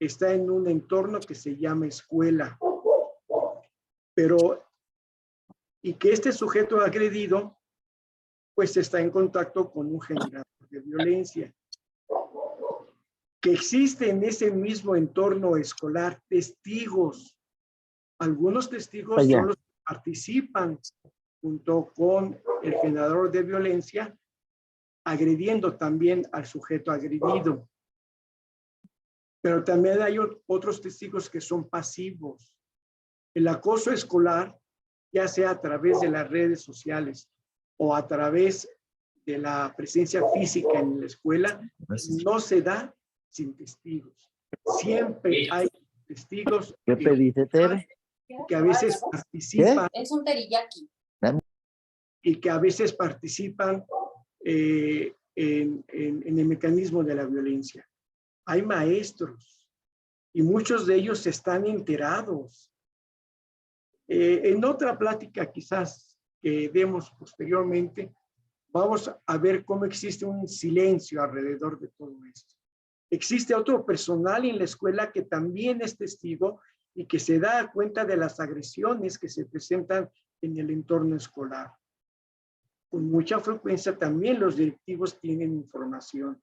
está en un entorno que se llama escuela, y que este sujeto agredido pues está en contacto con un generador de violencia. Que existe en ese mismo entorno escolar testigos. Algunos testigos son los que participan junto con el generador de violencia, agrediendo también al sujeto agredido. Pero también hay otros testigos que son pasivos. El acoso escolar, ya sea a través de las redes sociales o a través de la presencia física en la escuela, no se da sin testigos. Siempre hay testigos que a veces participan. Es un teriyaki. Y que a veces participan en el mecanismo de la violencia. Hay maestros y muchos de ellos están enterados. En otra plática quizás que demos posteriormente, vamos a ver cómo existe un silencio alrededor de todo esto. Existe otro personal en la escuela que también es testigo y que se da cuenta de las agresiones que se presentan en el entorno escolar. Con mucha frecuencia también los directivos tienen información.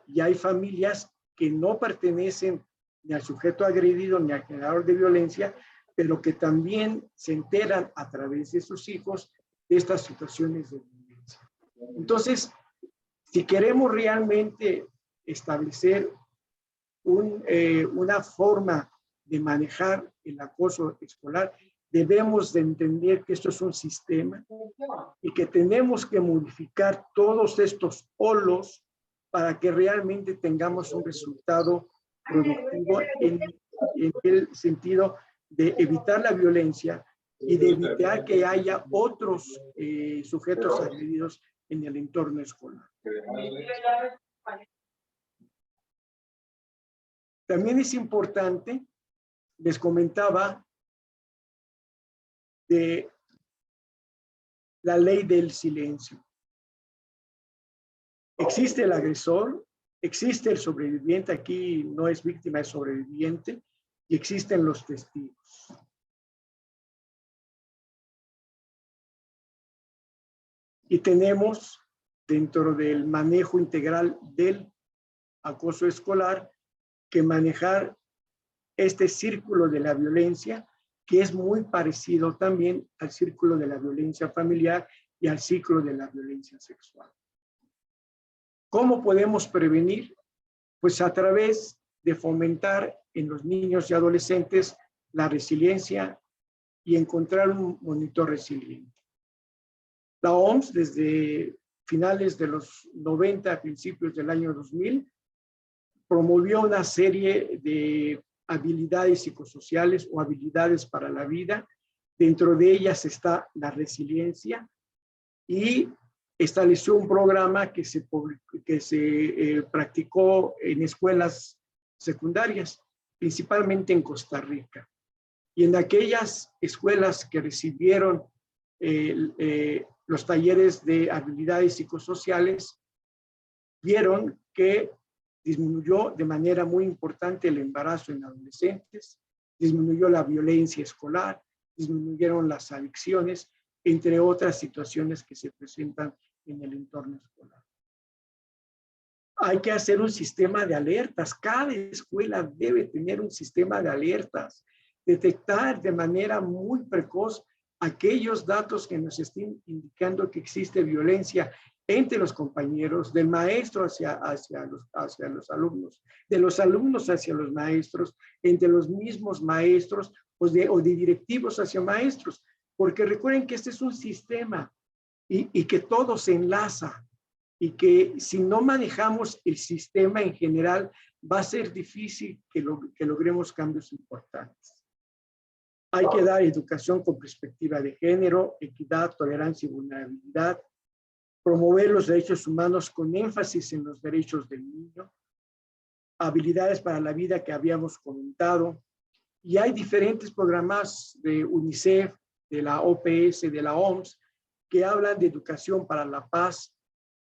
Y hay familias que no pertenecen ni al sujeto agredido ni al generador de violencia, pero que también se enteran a través de sus hijos de estas situaciones de violencia. Entonces, si queremos realmente establecer una forma de manejar el acoso escolar, debemos de entender que esto es un sistema y que tenemos que modificar todos estos polos para que realmente tengamos un resultado productivo en el sentido de evitar la violencia y de evitar que haya otros sujetos agredidos en el entorno escolar. También es importante, les comentaba, de la ley del silencio. Existe el agresor Existe el sobreviviente, aquí no es víctima, es sobreviviente, y existen los testigos. Y tenemos, dentro del manejo integral del acoso escolar, que manejar este círculo de la violencia, que es muy parecido también al círculo de la violencia familiar y al ciclo de la violencia sexual. ¿Cómo podemos prevenir? Pues a través de fomentar en los niños y adolescentes la resiliencia y encontrar un monitor resiliente. La OMS, desde finales de los 90, a principios del año 2000, promovió una serie de habilidades psicosociales o habilidades para la vida. Dentro de ellas está la resiliencia y estableció un programa que se practicó en escuelas secundarias, principalmente en Costa Rica. Y en aquellas escuelas que recibieron los talleres de habilidades psicosociales, vieron que disminuyó de manera muy importante el embarazo en adolescentes, disminuyó la violencia escolar, disminuyeron las adicciones, entre otras situaciones que se presentan en el entorno escolar. Hay que hacer un sistema de alertas. Cada escuela debe tener un sistema de alertas, detectar de manera muy precoz aquellos datos que nos estén indicando que existe violencia entre los compañeros, del maestro hacia los alumnos, de los alumnos hacia los maestros, entre los mismos maestros o de directivos hacia maestros. Porque recuerden que este es un sistema y que todo se enlaza y que si no manejamos el sistema en general, va a ser difícil que logremos cambios importantes. Hay que dar educación con perspectiva de género, equidad, tolerancia y vulnerabilidad, promover los derechos humanos con énfasis en los derechos del niño, habilidades para la vida que habíamos comentado, y hay diferentes programas de UNICEF, de la OPS, de la OMS, que hablan de educación para la paz,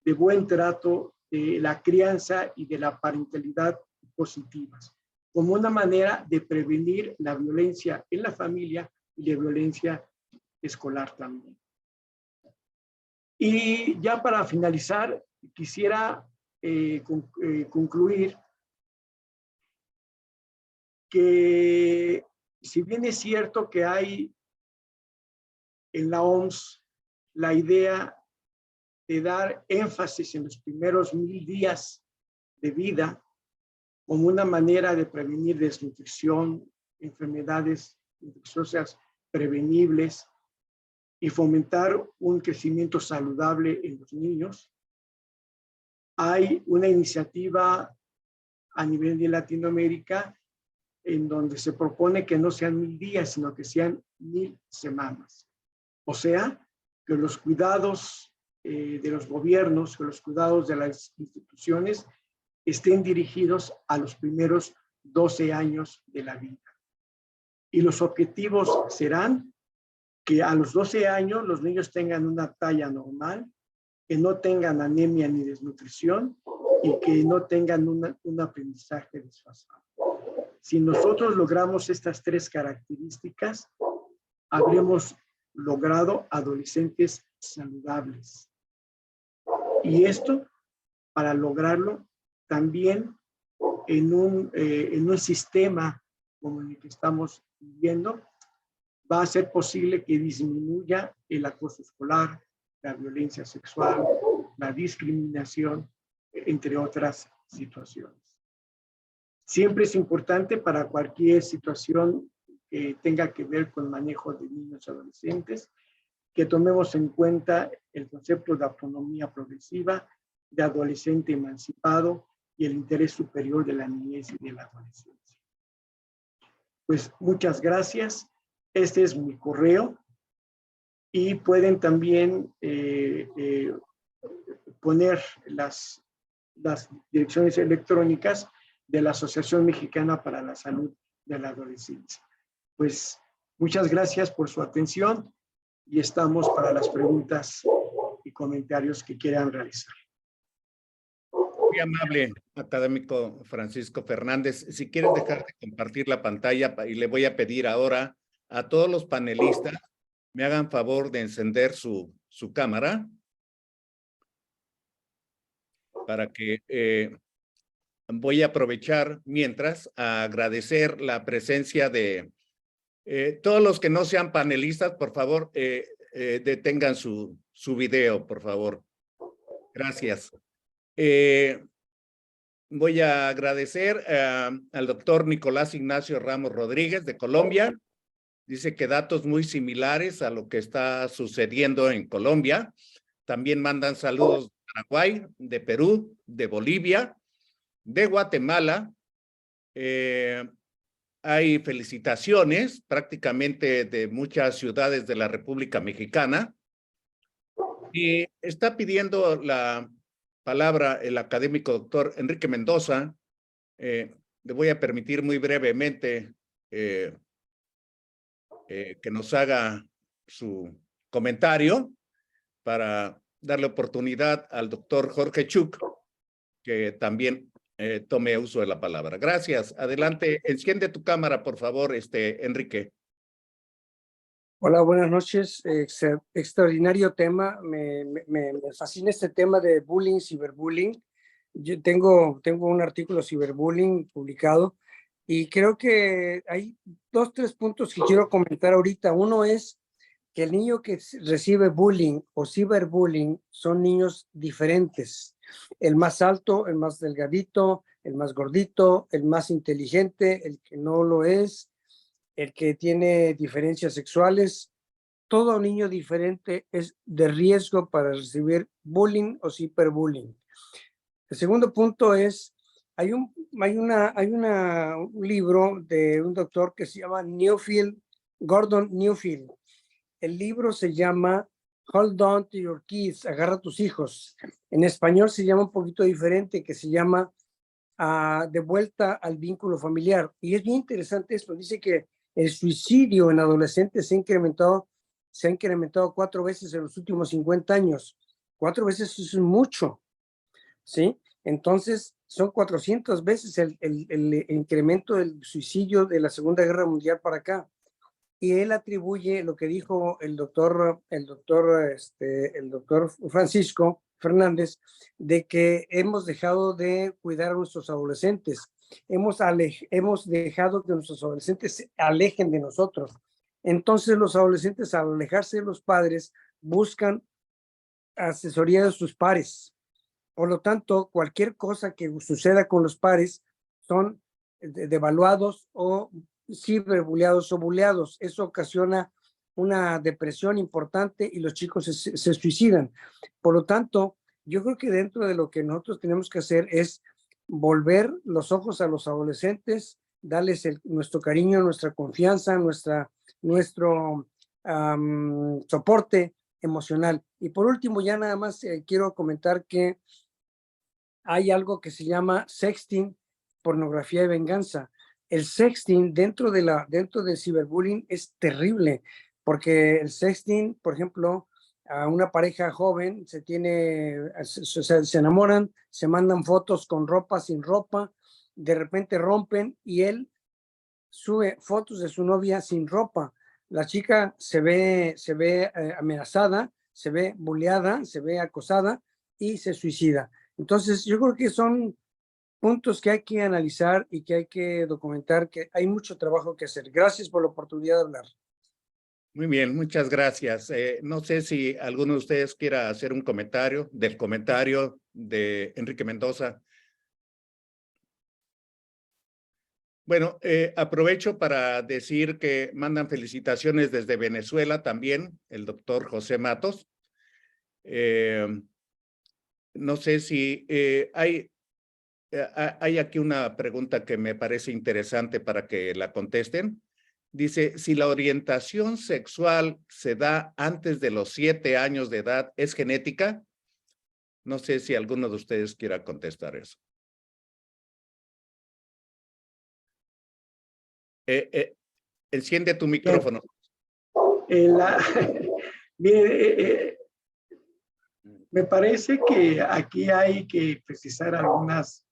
de buen trato, de la crianza y de la parentalidad positivas, como una manera de prevenir la violencia en la familia y la violencia escolar también. Y ya para finalizar, quisiera concluir que si bien es cierto que hay en la OMS la idea de dar énfasis en los primeros 1000 días de vida como una manera de prevenir desnutrición, enfermedades infecciosas prevenibles y fomentar un crecimiento saludable en los niños. Hay una iniciativa a nivel de Latinoamérica en donde se propone que no sean 1000 días, sino que sean 1000 semanas. O sea, que los cuidados de los gobiernos, que los cuidados de las instituciones estén dirigidos a los primeros 12 años de la vida. Y los objetivos serán que a los 12 años los niños tengan una talla normal, que no tengan anemia ni desnutrición y que no tengan un aprendizaje desfasado. Si nosotros logramos estas 3 características, habremos logrado adolescentes saludables. Y esto, para lograrlo, también en un sistema como el que estamos viviendo, va a ser posible que disminuya el acoso escolar, la violencia sexual, la discriminación, entre otras situaciones. Siempre es importante para cualquier situación que tenga que ver con manejo de niños y adolescentes, que tomemos en cuenta el concepto de autonomía progresiva, de adolescente emancipado y el interés superior de la niñez y de la adolescencia. Pues muchas gracias. Este es mi correo y pueden también poner las direcciones electrónicas de la Asociación Mexicana para la Salud de la Adolescencia. Pues muchas gracias por su atención y estamos para las preguntas y comentarios que quieran realizar. Muy amable, académico Francisco Fernández. Si quieres dejar de compartir la pantalla y le voy a pedir ahora a todos los panelistas me hagan favor de encender su cámara para que voy a aprovechar mientras a agradecer la presencia de todos los que no sean panelistas. Por favor, detengan su video, por favor. Gracias. Voy a agradecer al doctor Nicolás Ignacio Ramos Rodríguez de Colombia. Dice que datos muy similares a lo que está sucediendo en Colombia. También mandan saludos de Paraguay, de Perú, de Bolivia, de Guatemala. Hay felicitaciones prácticamente de muchas ciudades de la República Mexicana. Y está pidiendo la palabra el académico doctor Enrique Mendoza. Le voy a permitir muy brevemente que nos haga su comentario para darle oportunidad al doctor Jorge Chuk, que también tome uso de la palabra. Gracias. Adelante. Enciende tu cámara, por favor, Enrique. Hola, buenas noches. Extraordinario tema. Me fascina este tema de bullying, ciberbullying. Yo tengo un artículo ciberbullying publicado y creo que hay 2, 3 puntos que quiero comentar ahorita. Uno es que el niño que recibe bullying o ciberbullying son niños diferentes. El más alto, el más delgadito, el más gordito, el más inteligente, el que no lo es, el que tiene diferencias sexuales. Todo niño diferente es de riesgo para recibir bullying o ciberbullying. El segundo punto es, hay un libro de un doctor que se llama Gordon Newfield. El libro se llama Hold On to Your Kids, agarra a tus hijos. En español se llama un poquito diferente, que se llama De vuelta al vínculo familiar. Y es bien interesante esto. Dice que el suicidio en adolescentes se ha incrementado 4 veces en los últimos 50 años. 4 veces es mucho, ¿sí? Entonces, son 400 veces el incremento del suicidio de la Segunda Guerra Mundial para acá. Y él atribuye lo que dijo el doctor Francisco Fernández, de que hemos dejado de cuidar a nuestros adolescentes. Hemos dejado que nuestros adolescentes se alejen de nosotros. Entonces los adolescentes, al alejarse de los padres, buscan asesoría de sus pares. Por lo tanto, cualquier cosa que suceda con los pares son devaluados o ciberbuleados o buleados. Eso ocasiona una depresión importante y los chicos se suicidan. Por lo tanto, yo creo que dentro de lo que nosotros tenemos que hacer es volver los ojos a los adolescentes, darles nuestro cariño, nuestra confianza, nuestro soporte emocional. Y por último, ya nada más quiero comentar que hay algo que se llama sexting, pornografía y venganza. El sexting dentro del ciberbullying es terrible, porque el sexting, por ejemplo, a una pareja joven se enamoran, se mandan fotos con ropa, sin ropa, de repente rompen y él sube fotos de su novia sin ropa. La chica se ve amenazada, se ve bulleada, se ve acosada y se suicida. Entonces, yo creo que son puntos que hay que analizar y que hay que documentar, que hay mucho trabajo que hacer. Gracias por la oportunidad de hablar. Muy bien, muchas gracias. No sé si alguno de ustedes quiera hacer un comentario de Enrique Mendoza. Bueno, aprovecho para decir que mandan felicitaciones desde Venezuela también, el doctor José Matos. No sé si hay aquí una pregunta que me parece interesante para que la contesten. Dice, si la orientación sexual se da antes de los 7 años de edad, ¿es genética? No sé si alguno de ustedes quiera contestar eso. Enciende tu micrófono. Mire, Me parece que aquí hay que precisar algunas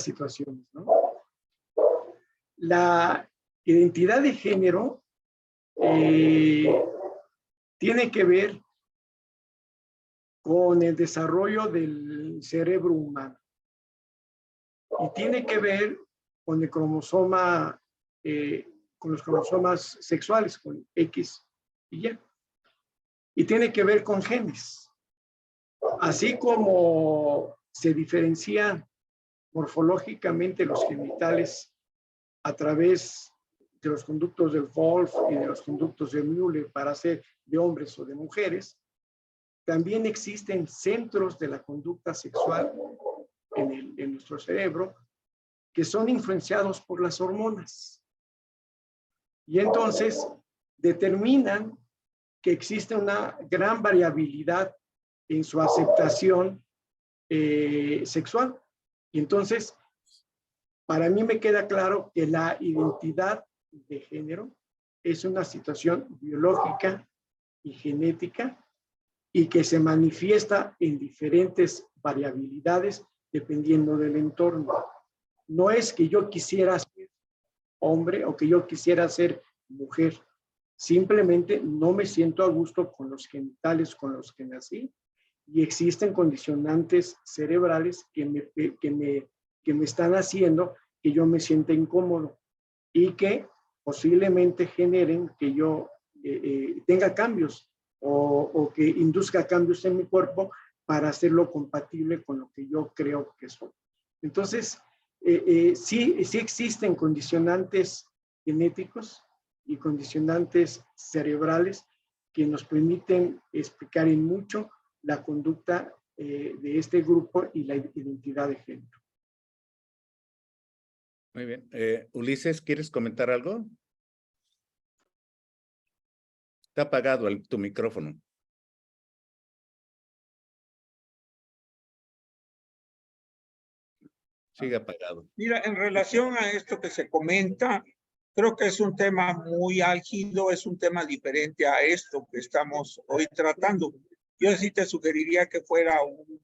situaciones, ¿no? La identidad de género tiene que ver con el desarrollo del cerebro humano y tiene que ver con el cromosoma, con los cromosomas sexuales, con X y Y. Y tiene que ver con genes. Así como se diferencian morfológicamente los genitales a través de los conductos del Wolff y de los conductos de Müller para ser de hombres o de mujeres, también existen centros de la conducta sexual en nuestro cerebro que son influenciados por las hormonas. Y entonces determinan que existe una gran variabilidad en su aceptación sexual. Y entonces, para mí me queda claro que la identidad de género es una situación biológica y genética y que se manifiesta en diferentes variabilidades dependiendo del entorno. No es que yo quisiera ser hombre o que yo quisiera ser mujer. Simplemente no me siento a gusto con los genitales con los que nací y existen condicionantes cerebrales que me están haciendo que yo me sienta incómodo y que posiblemente generen que yo tenga cambios o que induzca cambios en mi cuerpo para hacerlo compatible con lo que yo creo que soy. Entonces, sí existen condicionantes genéticos y condicionantes cerebrales que nos permiten explicar en mucho la conducta de este grupo y la identidad de género. Muy bien. Ulises, ¿quieres comentar algo? Está apagado tu micrófono. Sigue apagado. Mira, en relación a esto que se comenta, creo que es un tema muy álgido, es un tema diferente a esto que estamos hoy tratando. Yo sí te sugeriría que fuera un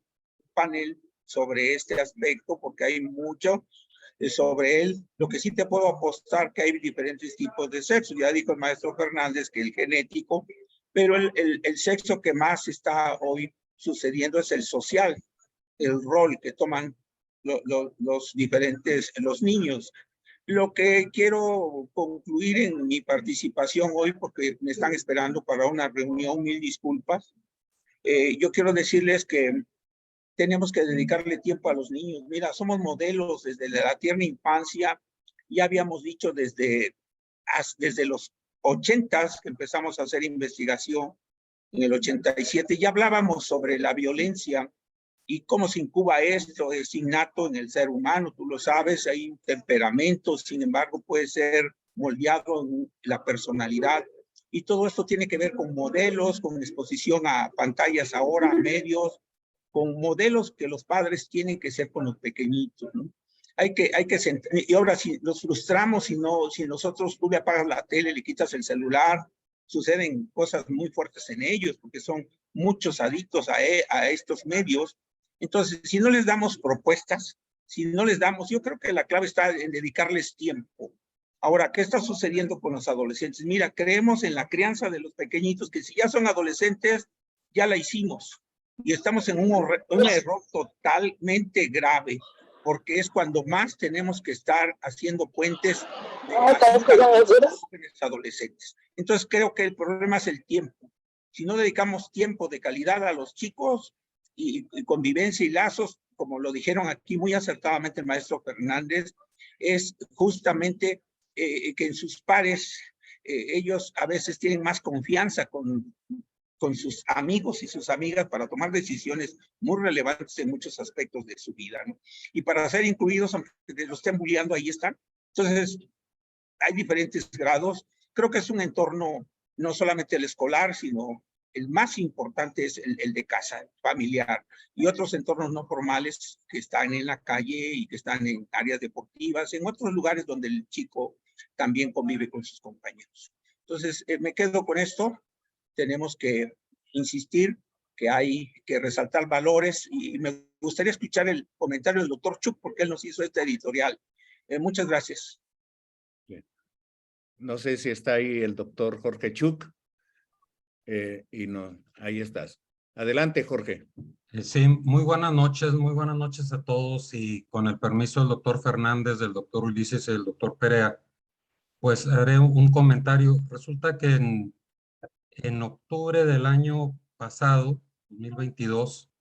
panel sobre este aspecto, porque hay mucho sobre él. Lo que sí te puedo apostar que hay diferentes tipos de sexo. Ya dijo el maestro Fernández que el genético, pero el sexo que más está hoy sucediendo es el social, el rol que toman los niños. Lo que quiero concluir en mi participación hoy, porque me están esperando para una reunión, mil disculpas, yo quiero decirles que tenemos que dedicarle tiempo a los niños. Mira, somos modelos desde la tierna infancia. Ya habíamos dicho desde los 80s que empezamos a hacer investigación, en el 87, ya hablábamos sobre la violencia y cómo se incuba esto, es innato en el ser humano, tú lo sabes, hay un temperamento, sin embargo puede ser moldeado en la personalidad. Y todo esto tiene que ver con modelos, con exposición a pantallas ahora, a medios, con modelos que los padres tienen que ser con los pequeñitos, ¿no? Hay que y ahora si los frustramos, si nosotros tú le apagas la tele, le quitas el celular, suceden cosas muy fuertes en ellos, porque son muchos adictos a estos medios. Entonces, si no les damos propuestas, si no les damos, yo creo que la clave está en dedicarles tiempo. Ahora, ¿qué está sucediendo con los adolescentes? Mira, creemos en la crianza de los pequeñitos, que si ya son adolescentes, ya la hicimos. Y estamos en un error totalmente grave, porque es cuando más tenemos que estar haciendo puentes de jóvenes adolescentes. Entonces, creo que el problema es el tiempo. Si no dedicamos tiempo de calidad a los chicos y convivencia y lazos, como lo dijeron aquí muy acertadamente el maestro Fernández, es justamente que en sus pares ellos a veces tienen más confianza con sus amigos y sus amigas para tomar decisiones muy relevantes en muchos aspectos de su vida, ¿no? Y para ser incluidos, aunque los estén bulleando, ahí están. Entonces, hay diferentes grados. Creo que es un entorno, no solamente el escolar, sino el más importante es el de casa, familiar, y otros entornos no formales que están en la calle y que están en áreas deportivas, en otros lugares donde el chico también convive con sus compañeros. Entonces, me quedo con esto. Tenemos que insistir que hay que resaltar valores, y me gustaría escuchar el comentario del doctor Chuck porque él nos hizo este editorial. Muchas gracias. Bien. No sé si está ahí el doctor Jorge Chuck. Y no, ahí estás. Adelante, Jorge. Sí, muy buenas noches a todos, y con el permiso del doctor Fernández, del doctor Ulises y del doctor Perea, pues haré un comentario. Resulta que en octubre del año pasado, 2022,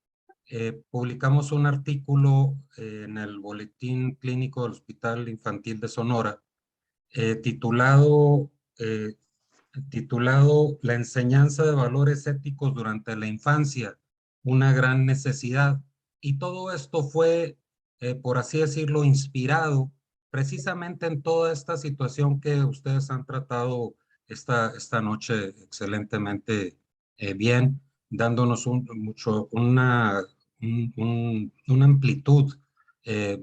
publicamos un artículo en el Boletín Clínico del Hospital Infantil de Sonora, titulado La enseñanza de valores éticos durante la infancia, una gran necesidad. Y todo esto fue, por así decirlo, inspirado precisamente en toda esta situación que ustedes han tratado esta noche excelentemente bien, dándonos una amplitud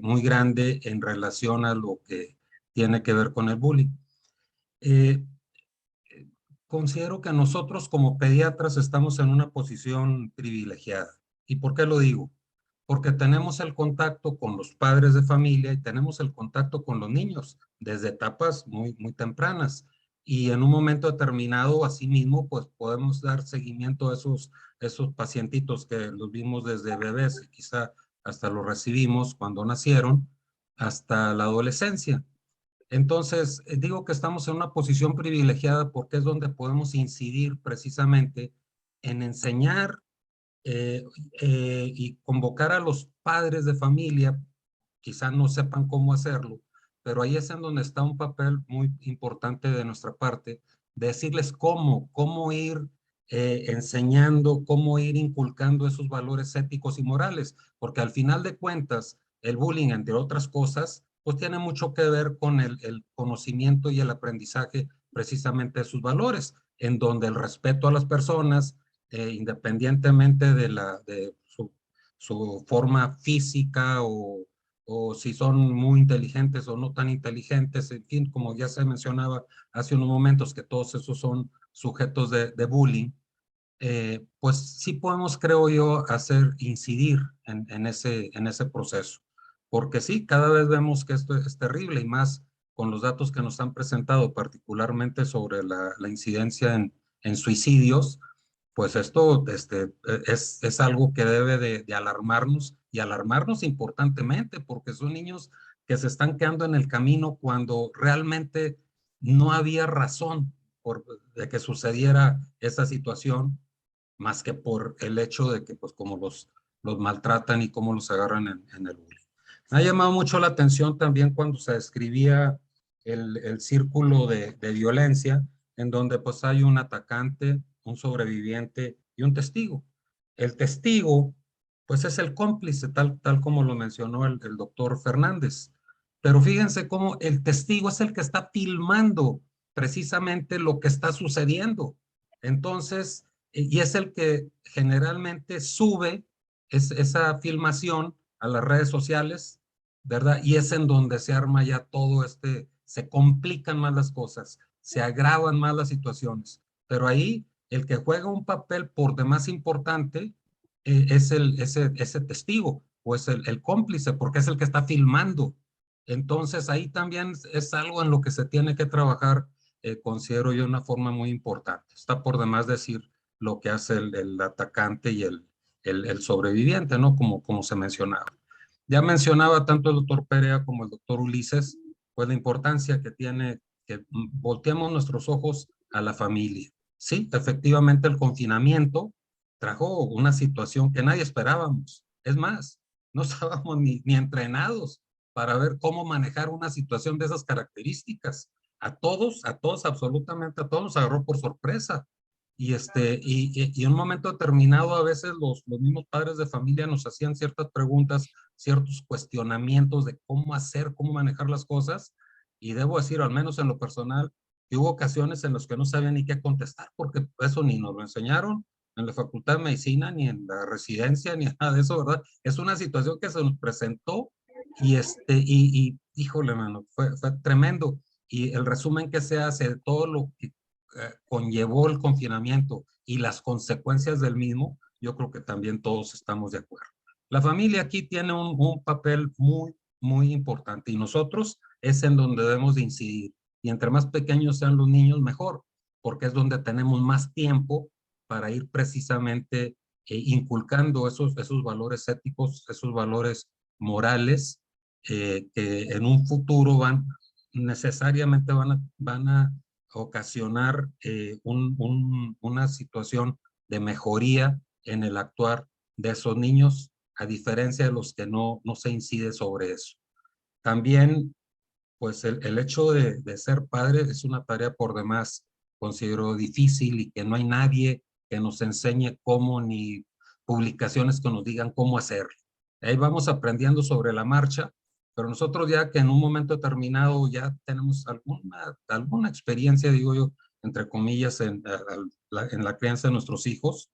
muy grande en relación a lo que tiene que ver con el bullying. Considero que nosotros como pediatras estamos en una posición privilegiada. ¿Y por qué lo digo? Porque tenemos el contacto con los padres de familia y tenemos el contacto con los niños desde etapas muy tempranas. Y en un momento determinado, asimismo, pues podemos dar seguimiento a esos pacientitos que los vimos desde bebés y quizá hasta los recibimos cuando nacieron, hasta la adolescencia. Entonces, digo que estamos en una posición privilegiada porque es donde podemos incidir precisamente en enseñar y convocar a los padres de familia. Quizá no sepan cómo hacerlo, pero ahí es en donde está un papel muy importante de nuestra parte, de decirles cómo ir enseñando, cómo ir inculcando esos valores éticos y morales, porque al final de cuentas, el bullying, entre otras cosas, pues tiene mucho que ver con el conocimiento y el aprendizaje precisamente de sus valores, en donde el respeto a las personas, independientemente de su forma física o si son muy inteligentes o no tan inteligentes, en fin, como ya se mencionaba hace unos momentos, que todos esos son sujetos de bullying, pues sí podemos, creo yo, incidir en ese proceso. Porque sí, cada vez vemos que esto es terrible, y más con los datos que nos han presentado, particularmente sobre la incidencia en suicidios. Pues esto es algo que debe de alarmarnos, y alarmarnos importantemente, porque son niños que se están quedando en el camino cuando realmente no había razón de que sucediera esa situación, más que por el hecho de que, pues, como los maltratan y cómo los agarran en el bullying. Me ha llamado mucho la atención también cuando se describía el círculo de violencia, en donde pues hay un atacante, un sobreviviente y un testigo. El testigo, pues es el cómplice, tal como lo mencionó el doctor Fernández. Pero fíjense cómo el testigo es el que está filmando precisamente lo que está sucediendo. Entonces, y es el que generalmente sube esa filmación a las redes sociales, ¿verdad? Y es en donde se arma ya todo se complican más las cosas, se agravan más las situaciones. Pero ahí el que juega un papel por demás importante es ese testigo, o es el cómplice, porque es el que está filmando. Entonces ahí también es algo en lo que se tiene que trabajar, considero yo, de una forma muy importante. Está por demás decir lo que hace el atacante y el sobreviviente, ¿no? Como se mencionaba. Ya mencionaba tanto el doctor Perea como el doctor Ulises, pues la importancia que tiene que volteemos nuestros ojos a la familia. Sí, efectivamente el confinamiento trajo una situación que nadie esperábamos. Es más, no estábamos ni entrenados para ver cómo manejar una situación de esas características. A todos, absolutamente a todos nos agarró por sorpresa. Y en un momento determinado, a veces los mismos padres de familia nos hacían ciertas preguntas, ciertos cuestionamientos de cómo hacer, cómo manejar las cosas. Y debo decir, al menos en lo personal, que hubo ocasiones en las que no sabía ni qué contestar, porque eso ni nos lo enseñaron en la Facultad de Medicina, ni en la residencia, ni nada de eso, ¿verdad? Es una situación que se nos presentó y híjole, mano, fue tremendo. Y el resumen que se hace de todo lo que conllevó el confinamiento y las consecuencias del mismo, yo creo que también todos estamos de acuerdo. La familia aquí tiene un papel muy, muy importante y nosotros es en donde debemos de incidir. Y entre más pequeños sean los niños, mejor, porque es donde tenemos más tiempo para ir precisamente inculcando esos valores éticos, esos valores morales, que en un futuro necesariamente van a ocasionar una situación de mejoría en el actuar de esos niños, a diferencia de los que no se incide sobre eso. También, pues el hecho de ser padre es una tarea por demás, considero difícil, y que no hay nadie que nos enseñe cómo, ni publicaciones que nos digan cómo hacerlo. Ahí vamos aprendiendo sobre la marcha, pero nosotros ya que en un momento determinado ya tenemos alguna experiencia, digo yo, entre comillas, en la crianza de nuestros hijos,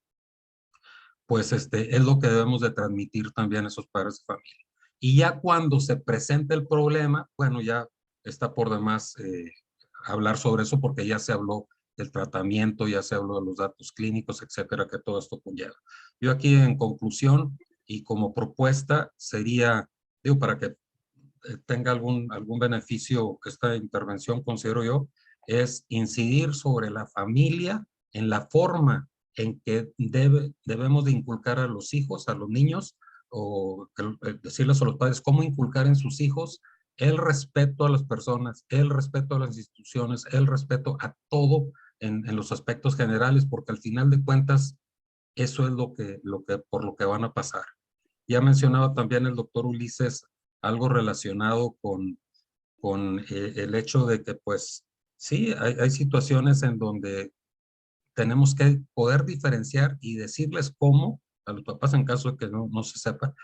pues es lo que debemos de transmitir también a esos padres de familia. Y ya cuando se presenta el problema, bueno, ya está por demás hablar sobre eso, porque ya se habló del tratamiento, ya se habló de los datos clínicos, etcétera, que todo esto conlleva. Yo aquí en conclusión y como propuesta sería, digo, para que tenga algún beneficio esta intervención, considero yo, es incidir sobre la familia en la forma en que debemos de inculcar a los hijos, a los niños, o decirles a los padres cómo inculcar en sus hijos el respeto a las personas, el respeto a las instituciones, el respeto a todo en los aspectos generales, porque al final de cuentas eso es por lo que van a pasar. Ya mencionaba también el doctor Ulises algo relacionado con el hecho de que, pues, sí, hay situaciones en donde tenemos que poder diferenciar y decirles cómo, a los papás en caso de que no se sepa,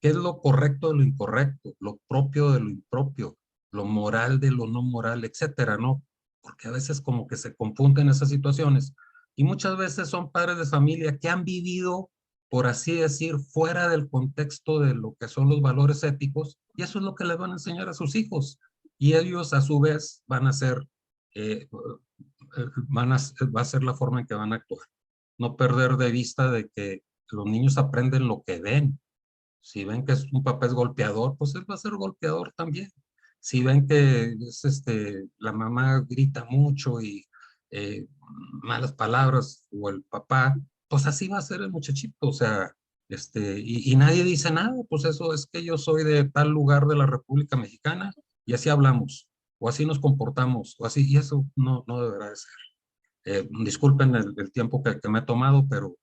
qué es lo correcto de lo incorrecto, lo propio de lo impropio, lo moral de lo no moral, etcétera, ¿no? Porque a veces como que se confunden esas situaciones y muchas veces son padres de familia que han vivido, por así decir, fuera del contexto de lo que son los valores éticos, y eso es lo que les van a enseñar a sus hijos. Y ellos a su vez van a ser, va a ser la forma en que van a actuar. No perder de vista de que los niños aprenden lo que ven. Si ven que un papá es golpeador, pues él va a ser golpeador también. Si ven que es la mamá grita mucho y malas palabras, o el papá, pues así va a ser el muchachito. O sea, y nadie dice nada, pues eso es que yo soy de tal lugar de la República Mexicana y así hablamos, o así nos comportamos, o así, y eso no deberá de ser. Disculpen el tiempo que me he tomado, pero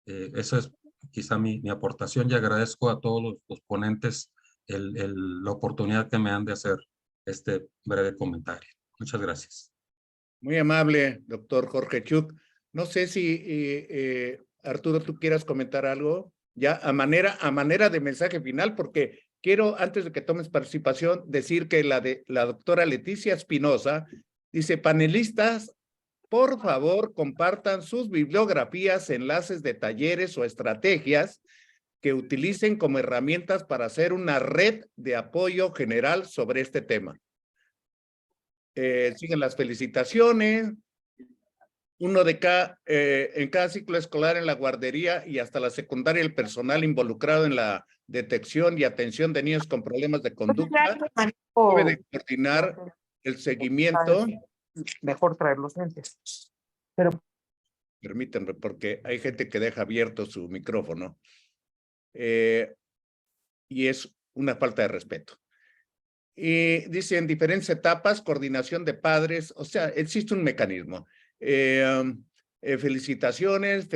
eso es quizá mi aportación, y agradezco a todos los ponentes la oportunidad que me han de hacer este breve comentario. Muchas gracias. Muy amable, doctor Jorge Chuc. No sé si, Arturo, tú quieras comentar algo ya a manera de mensaje final, porque quiero, antes de que tomes participación, decir que la doctora Leticia Espinosa dice: panelistas, por favor, compartan sus bibliografías, enlaces de talleres o estrategias que utilicen como herramientas para hacer una red de apoyo general sobre este tema. Siguen las felicitaciones. En cada ciclo escolar en la guardería y hasta la secundaria, el personal involucrado en la detección y atención de niños con problemas de conducta debe de coordinar el seguimiento. Mejor traer los lentes. Permítanme, porque hay gente que deja abierto su micrófono. Y es una falta de respeto. Y dice: en diferentes etapas, coordinación de padres, o sea, existe un mecanismo. Felicitaciones.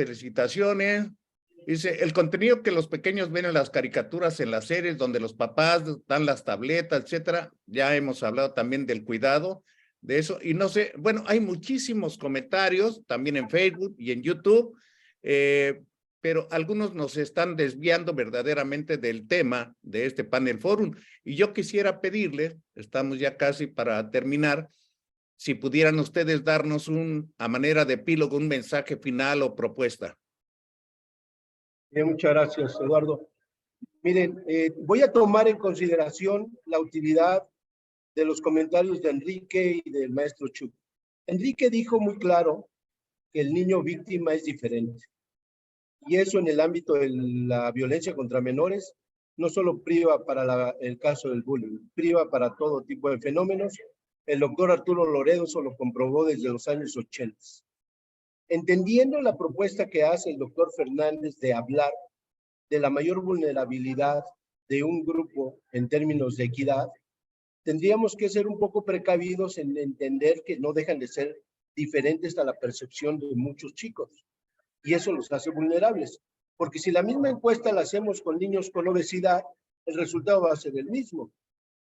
Dice: el contenido que los pequeños ven en las caricaturas, en las series, donde los papás dan las tabletas, etcétera. Ya hemos hablado también del cuidado de eso. Y no sé, bueno, hay muchísimos comentarios también en Facebook y en YouTube, pero algunos nos están desviando verdaderamente del tema de este panel forum. Y yo quisiera pedirles, estamos ya casi para terminar, si pudieran ustedes darnos a manera de epílogo, un mensaje final o propuesta. Bien, muchas gracias, Eduardo. Miren, voy a tomar en consideración la utilidad de los comentarios de Enrique y del maestro Chuc. Enrique dijo muy claro que el niño víctima es diferente. Y eso en el ámbito de la violencia contra menores, no solo priva para el caso del bullying, priva para todo tipo de fenómenos. El doctor Arturo Lorenzo lo comprobó desde los años 80. Entendiendo la propuesta que hace el doctor Fernández de hablar de la mayor vulnerabilidad de un grupo en términos de equidad, tendríamos que ser un poco precavidos en entender que no dejan de ser diferentes a la percepción de muchos chicos. Y eso los hace vulnerables. Porque si la misma encuesta la hacemos con niños con obesidad, el resultado va a ser el mismo.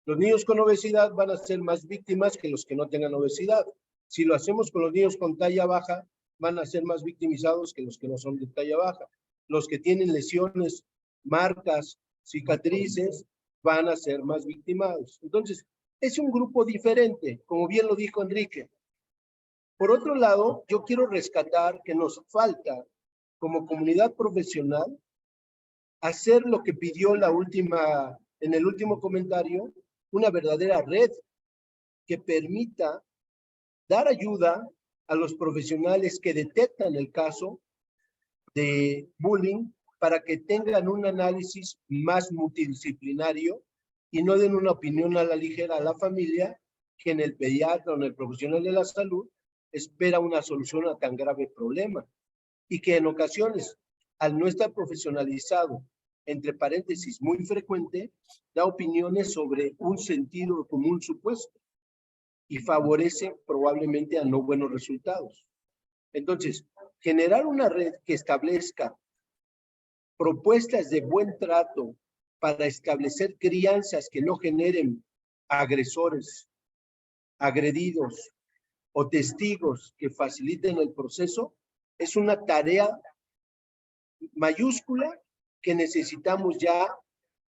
Los niños con obesidad van a ser más víctimas que los que no tengan obesidad. Si lo hacemos con los niños con talla baja, van a ser más victimizados que los que no son de talla baja. Los que tienen lesiones, marcas, cicatrices, van a ser más victimados. Entonces, es un grupo diferente, como bien lo dijo Enrique. Por otro lado, yo quiero rescatar que nos falta, como comunidad profesional, hacer lo que pidió en el último comentario, una verdadera red que permita dar ayuda a los profesionales que detectan el caso de bullying para que tengan un análisis más multidisciplinario y no den una opinión a la ligera a la familia, que en el pediatra o en el profesional de la salud espera una solución a tan grave problema, y que en ocasiones, al no estar profesionalizado, entre paréntesis muy frecuente, da opiniones sobre un sentido común supuesto y favorece probablemente a no buenos resultados. Entonces, generar una red que establezca propuestas de buen trato para establecer crianzas que no generen agresores, agredidos o testigos que faciliten el proceso, es una tarea mayúscula que necesitamos ya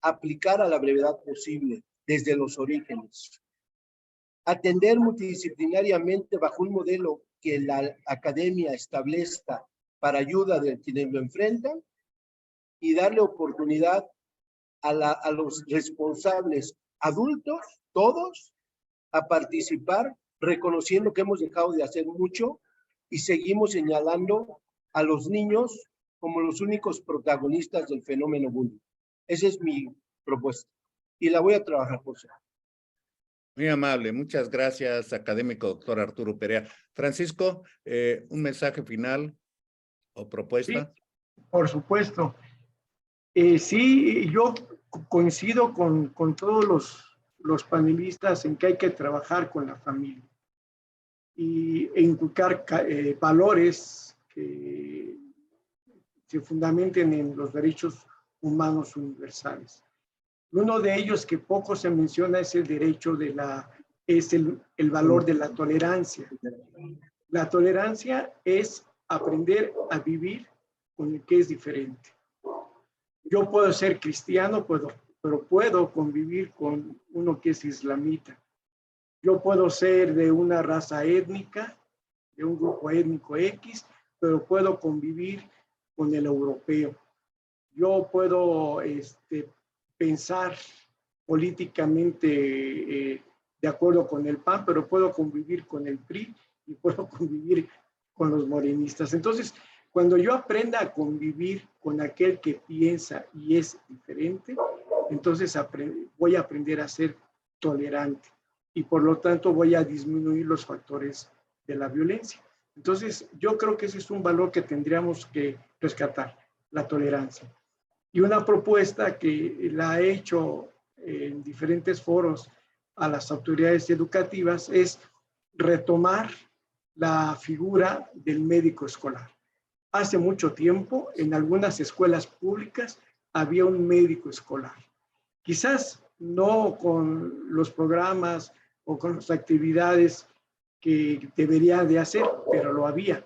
aplicar a la brevedad posible desde los orígenes. Atender multidisciplinariamente bajo un modelo que la academia establezca para ayuda de quienes lo enfrentan y darle oportunidad a los responsables adultos, todos, a participar, reconociendo que hemos dejado de hacer mucho y seguimos señalando a los niños como los únicos protagonistas del fenómeno bullying. Esa es mi propuesta y la voy a trabajar por eso. Muy amable, muchas gracias, académico doctor Arturo Perea. Francisco, un mensaje final o propuesta. Sí, por supuesto. Sí, yo coincido con todos los panelistas en que hay que trabajar con la familia e inculcar valores que se fundamenten en los derechos humanos universales. Uno de ellos que poco se menciona es el derecho es el valor de la tolerancia. La tolerancia es aprender a vivir con el que es diferente. Yo puedo ser cristiano, pero puedo convivir con uno que es islamita. Yo puedo ser de una raza étnica, de un grupo étnico X, pero puedo convivir con el europeo. Yo puedo pensar políticamente de acuerdo con el PAN, pero puedo convivir con el PRI y puedo convivir con los morenistas. Entonces, cuando yo aprenda a convivir con aquel que piensa y es diferente, entonces voy a aprender a ser tolerante y por lo tanto voy a disminuir los factores de la violencia. Entonces, yo creo que ese es un valor que tendríamos que rescatar, la tolerancia. Y una propuesta que la he hecho en diferentes foros a las autoridades educativas es retomar la figura del médico escolar. Hace mucho tiempo, en algunas escuelas públicas, había un médico escolar. Quizás no con los programas o con las actividades que debería de hacer, pero lo había.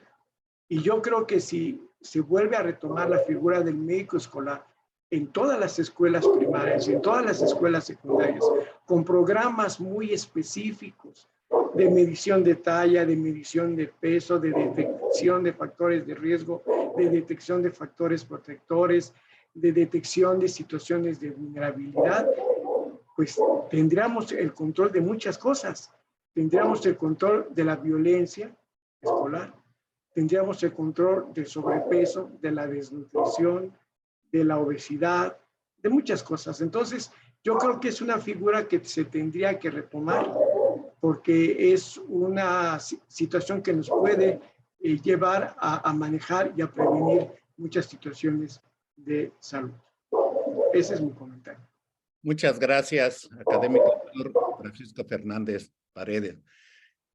Y yo creo que si se vuelve a retomar la figura del médico escolar en todas las escuelas primarias y en todas las escuelas secundarias, con programas muy específicos de medición de talla, de medición de peso, de detección de factores de riesgo, de detección de factores protectores, de detección de situaciones de vulnerabilidad, pues tendríamos el control de muchas cosas. Tendríamos el control de la violencia escolar, tendríamos el control del sobrepeso, de la desnutrición, de la obesidad, de muchas cosas. Entonces, yo creo que es una figura que se tendría que retomar porque es una situación que nos puede llevar a manejar y a prevenir muchas situaciones de salud. Ese es mi comentario. Muchas gracias, académico doctor Francisco Fernández Paredes.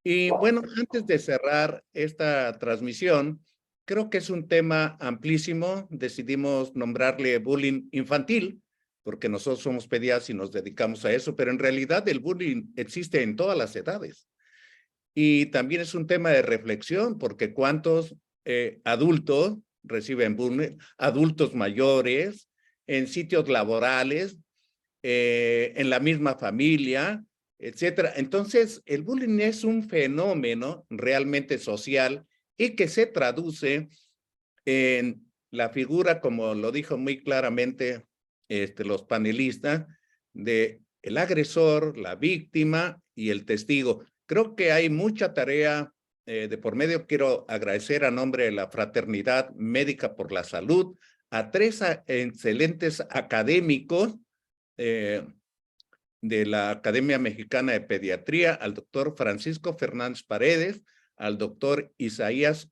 Y bueno, antes de cerrar esta transmisión, creo que es un tema amplísimo. Decidimos nombrarle bullying infantil, porque nosotros somos pediatras y nos dedicamos a eso, pero en realidad el bullying existe en todas las edades. Y también es un tema de reflexión, porque cuántos adultos reciben bullying, adultos mayores, en sitios laborales, en la misma familia, etcétera. Entonces, el bullying es un fenómeno realmente social y que se traduce en la figura, como lo dijo muy claramente los panelistas, de el agresor, la víctima y el testigo. Creo que hay mucha tarea de por medio. Quiero agradecer a nombre de la Fraternidad Médica por la Salud a 3 excelentes académicos de la Academia Mexicana de Pediatría, al doctor Francisco Fernández Paredes, al doctor Isaías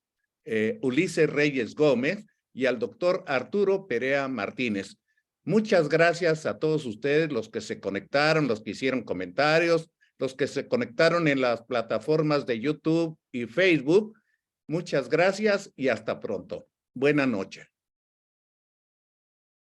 Ulises Reyes Gómez y al doctor Arturo Perea Martínez. Muchas gracias a todos ustedes, los que se conectaron, los que hicieron comentarios, los que se conectaron en las plataformas de YouTube y Facebook. Muchas gracias y hasta pronto. Buenas noches.